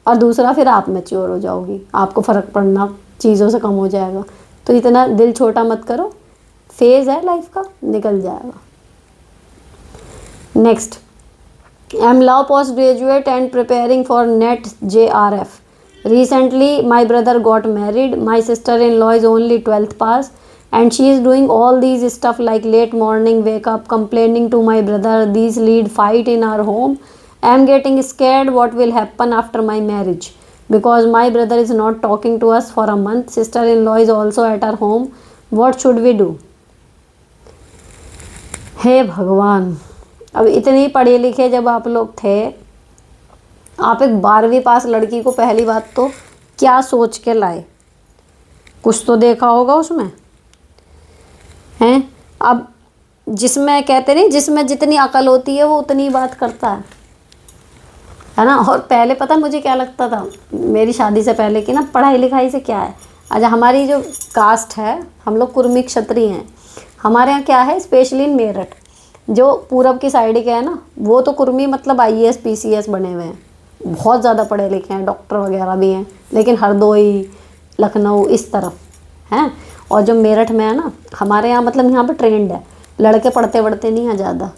और दूसरा, फिर आप मैच्योर हो जाओगी, आपको फ़र्क पड़ना चीज़ों से कम हो जाएगा। तो इतना दिल छोटा मत करो, फेज़ है लाइफ का, निकल जाएगा। Next, I am now postgraduate and preparing for NET JRF. Recently, my brother got married. My sister-in-law is only 12th pass, and she is doing all these stuff like late morning wake up, complaining to my brother. These lead fight in our home. I am getting scared what will happen after my marriage because my brother is not talking to us for a month. Sister-in-law is also at our home. What should we do? हे भगवान, अब इतनी पढ़े लिखे जब आप लोग थे, आप एक 12वीं पास लड़की को पहली बात तो क्या सोच के लाए, कुछ तो देखा होगा उसमें, हैं। अब जिसमें कहते नहीं, जिसमें जितनी अकल होती है वो उतनी बात करता है ना। और पहले पता मुझे क्या लगता था मेरी शादी से पहले कि ना पढ़ाई लिखाई से क्या है। अच्छा, हमारी जो कास्ट है, हम लोग कुर्मी क्षत्रिय हैं, हमारे यहाँ क्या है, स्पेशली इन मेरठ जो पूरब की साइड के है ना, वो तो कुर्मी मतलब IAS PCS बने हुए हैं, बहुत ज़्यादा पढ़े लिखे हैं, डॉक्टर वगैरह भी हैं, लेकिन हरदोई लखनऊ इस तरफ हैं। और जो मेरठ में है ना, हमारे यहाँ मतलब यहाँ पे ट्रेंड है, लड़के पढ़ते पढ़ते नहीं हैं ज़्यादा,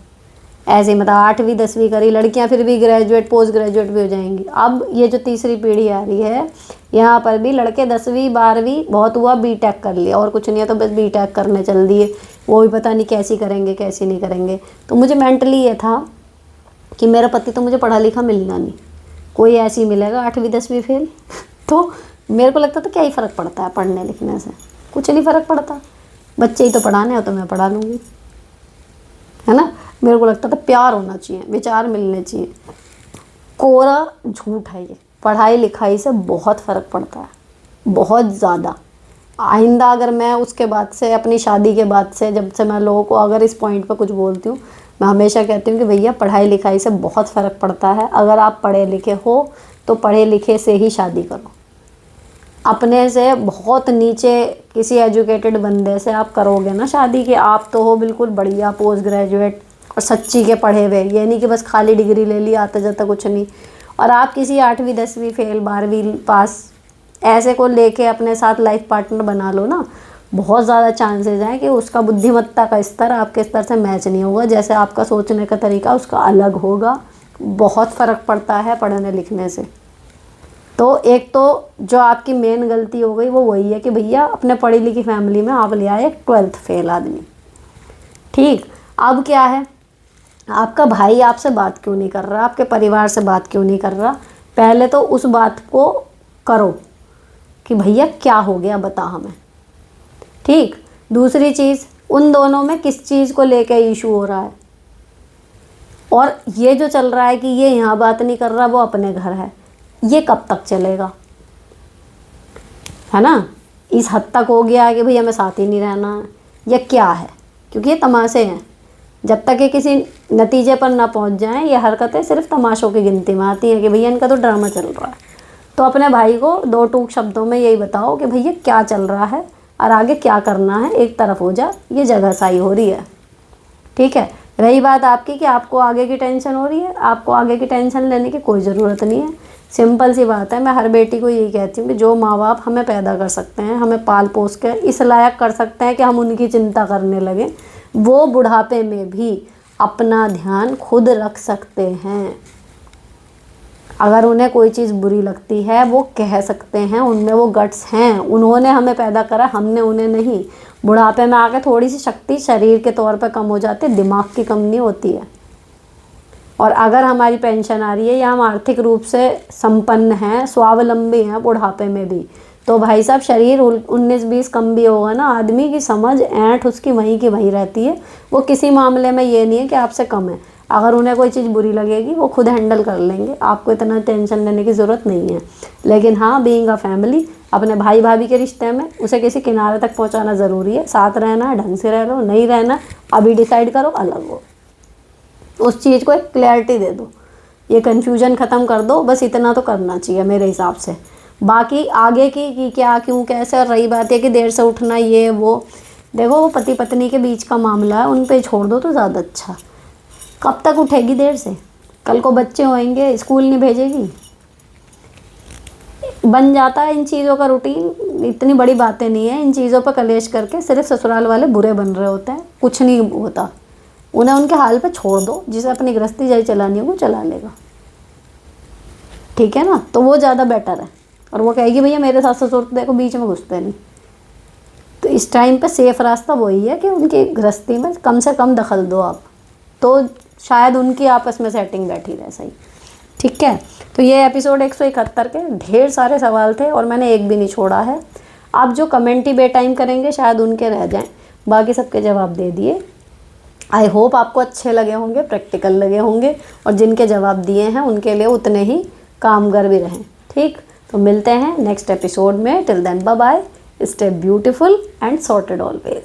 ऐसे मतलब 8वीं 10वीं करी, लड़कियाँ फिर भी ग्रेजुएट पोस्ट ग्रेजुएट भी हो जाएंगी। अब ये जो तीसरी पीढ़ी आ रही है, यहाँ पर भी लड़के 10वीं 12वीं बहुत हुआ BTech कर लिया, और कुछ नहीं है तो बस BTech करने चल दिए, वो भी पता नहीं कैसी करेंगे कैसी नहीं करेंगे। तो मुझे मेंटली ये था कि मेरा पति तो मुझे पढ़ा लिखा मिलना नहीं, कोई ऐसे ही मिलेगा 8वीं 10वीं फेल। तो मेरे को लगता था क्या ही फ़र्क पड़ता है पढ़ने लिखने से, कुछ नहीं फ़र्क पड़ता, बच्चे ही तो पढ़ाने हो तो मैं पढ़ा लूँगी, है ना। मेरे को लगता था प्यार होना चाहिए, विचार मिलने चाहिए। कोरा झूठ है ये। पढ़ाई लिखाई से बहुत फ़र्क पड़ता है, बहुत ज़्यादा। आइंदा अगर मैं उसके बाद से, अपनी शादी के बाद से, जब से मैं लोगों को अगर इस पॉइंट पे कुछ बोलती हूँ, मैं हमेशा कहती हूँ कि भैया पढ़ाई लिखाई से बहुत फ़र्क पड़ता है। अगर आप पढ़े लिखे हो तो पढ़े लिखे से ही शादी करो। अपने से बहुत नीचे किसी एजुकेटेड बंदे से आप करोगे ना शादी, कि आप तो हो बिल्कुल बढ़िया पोस्ट ग्रेजुएट और सच्ची के पढ़े हुए, ये नहीं कि बस खाली डिग्री ले ली, आता जाता कुछ नहीं, और आप किसी 8वीं 10वीं फेल 12वीं पास ऐसे को लेके अपने साथ लाइफ पार्टनर बना लो ना, बहुत ज़्यादा चांसेस हैं कि उसका बुद्धिमत्ता का स्तर आपके स्तर से मैच नहीं होगा। जैसे आपका सोचने का तरीका उसका अलग होगा। बहुत फ़र्क पड़ता है पढ़ने लिखने से। तो एक तो जो आपकी मेन गलती हो गई वो वही है कि भैया अपने पढ़ी लिखी फैमिली में आप ले आए 12th फेल आदमी। ठीक, अब क्या है, आपका भाई आपसे बात क्यों नहीं कर रहा, आपके परिवार से बात क्यों नहीं कर रहा, पहले तो उस बात को करो कि भैया क्या हो गया बता हमें। ठीक, दूसरी चीज़, उन दोनों में किस चीज़ को लेके इशू हो रहा है, और ये जो चल रहा है कि ये यहाँ बात नहीं कर रहा वो अपने घर है, ये कब तक चलेगा, है ना। इस हद तक हो गया है कि भैया हमें साथ ही नहीं रहना है, या क्या है, क्योंकि ये तमाशे हैं। जब तक ये किसी नतीजे पर ना पहुंच जाएं, ये हरकतें सिर्फ तमाशों की गिनती में आती हैं कि भैया इनका तो ड्रामा चल रहा है। तो अपने भाई को 2 टूक शब्दों में यही बताओ कि भैया क्या चल रहा है और आगे क्या करना है, एक तरफ हो जा, ये जगह साई हो रही है। ठीक है, रही बात आपकी कि आपको आगे की टेंशन हो रही है, आपको आगे की टेंशन लेने की कोई ज़रूरत नहीं है। सिंपल सी बात है, मैं हर बेटी को यही कहती हूँ कि जो माँ बाप हमें पैदा कर सकते हैं, हमें पाल पोस के इस लायक कर सकते हैं कि हम उनकी चिंता करने लगें, वो बुढ़ापे में भी अपना ध्यान खुद रख सकते हैं। अगर उन्हें कोई चीज़ बुरी लगती है वो कह सकते हैं, उनमें वो गट्स हैं। उन्होंने हमें पैदा करा, हमने उन्हें नहीं। बुढ़ापे में आके थोड़ी सी शक्ति शरीर के तौर पर कम हो जाती है, दिमाग की कम नहीं होती है। और अगर हमारी पेंशन आ रही है या हम आर्थिक रूप से संपन्न हैं, स्वावलंबी हैं बुढ़ापे में भी, तो भाई साहब शरीर 19-20 कम भी होगा ना, आदमी की समझ ऐंठ उसकी वहीं की वहीं रहती है। वो किसी मामले में ये नहीं है कि आपसे कम है। अगर उन्हें कोई चीज़ बुरी लगेगी वो खुद हैंडल कर लेंगे, आपको इतना टेंशन लेने की ज़रूरत नहीं है। लेकिन हाँ, बीइंग अ फैमिली, अपने भाई भाभी के रिश्ते में उसे किसी किनारे तक पहुँचाना ज़रूरी है। साथ रहना है, ढंग से रह लो, नहीं रहना अभी डिसाइड करो, अलग हो। उस चीज़ को एक क्लैरिटी दे दो, ये कन्फ्यूजन ख़त्म कर दो, बस इतना तो करना चाहिए मेरे हिसाब से। बाकी आगे की कि क्या क्यों कैसे, और रही बात है कि देर से उठना ये वो, देखो वो पति पत्नी के बीच का मामला है, उन पे छोड़ दो तो ज़्यादा अच्छा। कब तक उठेगी देर से, कल को बच्चे होंगे, स्कूल नहीं भेजेगी, बन जाता है इन चीज़ों का रूटीन। इतनी बड़ी बातें नहीं है, इन चीज़ों पर कलेश करके सिर्फ ससुराल वाले बुरे बन रहे होते हैं, कुछ नहीं होता। उन्हें उनके हाल पे छोड़ दो, जिसे अपनी गृहस्थी जाई चलानी है वो चला लेगा, ठीक है ना। तो वो ज़्यादा बेटर है। और वो कहेगी भैया मेरे सास ससुर तो देखो बीच में घुसते नहीं। तो इस टाइम पे सेफ रास्ता वही है कि उनकी गृहस्थी में कम से कम दखल दो आप, तो शायद उनकी आपस में सेटिंग बैठी रहे सही। ठीक है, तो ये एपिसोड 171 के ढेर सारे सवाल थे और मैंने एक भी नहीं छोड़ा है। आप जो कमेंट ही बेटाइम करेंगे शायद उनके रह जाएं, बाकी सबके जवाब दे दिए। आई होप आपको अच्छे लगे होंगे, प्रैक्टिकल लगे होंगे, और जिनके जवाब दिए हैं उनके लिए उतने ही कामगर भी रहें। ठीक, तो मिलते हैं नेक्स्ट एपिसोड में। Till then bye bye, stay beautiful and sorted always.